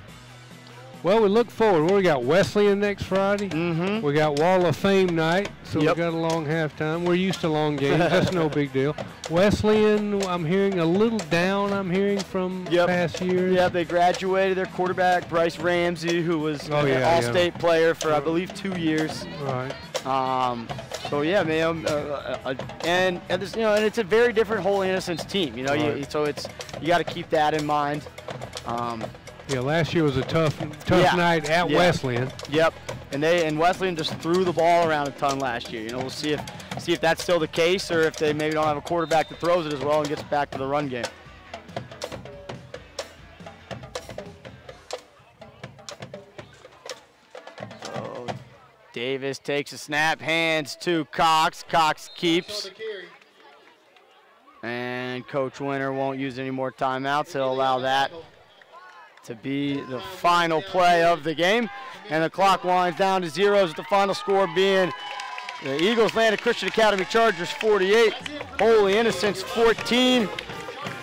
Well, we look forward. We got Wesleyan next Friday. Mm-hmm. We got Wall of Fame night, so Yep. we got a long halftime. We're used to long games. That's no big deal. Wesleyan, I'm hearing a little down. I'm hearing from past years. Yeah, they graduated their quarterback, Bryce Ramsey, who was an all-state player for, I believe, 2 years. Right. So yeah, man, and this, and it's a very different Holy Innocents team. Right. So you got to keep that in mind. Yeah, last year was a tough night at Wesleyan. Yep, and Wesleyan just threw the ball around a ton last year. We'll see if that's still the case, or if they maybe don't have a quarterback that throws it as well and gets back to the run game. So Davis takes a snap, hands to Cox. Cox keeps. And Coach Winter won't use any more timeouts. He'll allow that to be the final play of the game. And the clock winds down to zeros, with the final score being the Eagles Landed Christian Academy Chargers 48, Holy Innocents 14.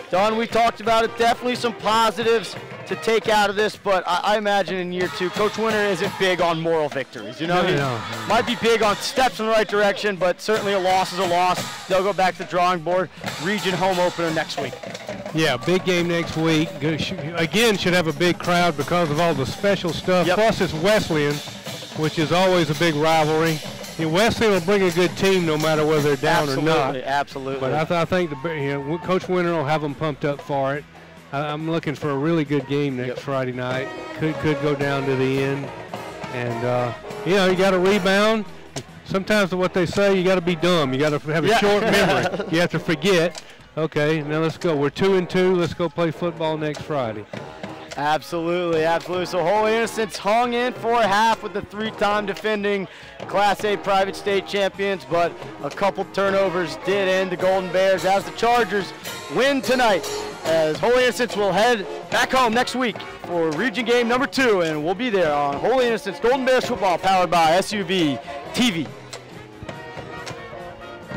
Don, we talked about it. Definitely some positives to take out of this, but I imagine in year two, Coach Winter isn't big on moral victories. He might be big on steps in the right direction, but certainly a loss is a loss. They'll go back to the drawing board. Region home opener next week. Yeah, big game next week. Again, should have a big crowd because of all the special stuff. Yep. Plus, it's Wesleyan, which is always a big rivalry. Wesleyan will bring a good team no matter whether they're down or not. Absolutely. But I think Coach Winter will have them pumped up for it. I'm looking for a really good game next Friday night. Could go down to the end. And, you got to rebound. Sometimes what they say, you got to be dumb. You got to have a short memory. You have to forget. Okay, now let's go. We're 2-2. Let's go play football next Friday. Absolutely, absolutely. So Holy Innocents hung in for a half with the three-time defending Class A private state champions, but a couple turnovers did end the Golden Bears as the Chargers win tonight, as Holy Innocents will head back home next week for region game number 2, and we'll be there on Holy Innocents Golden Bears football, powered by SUV TV.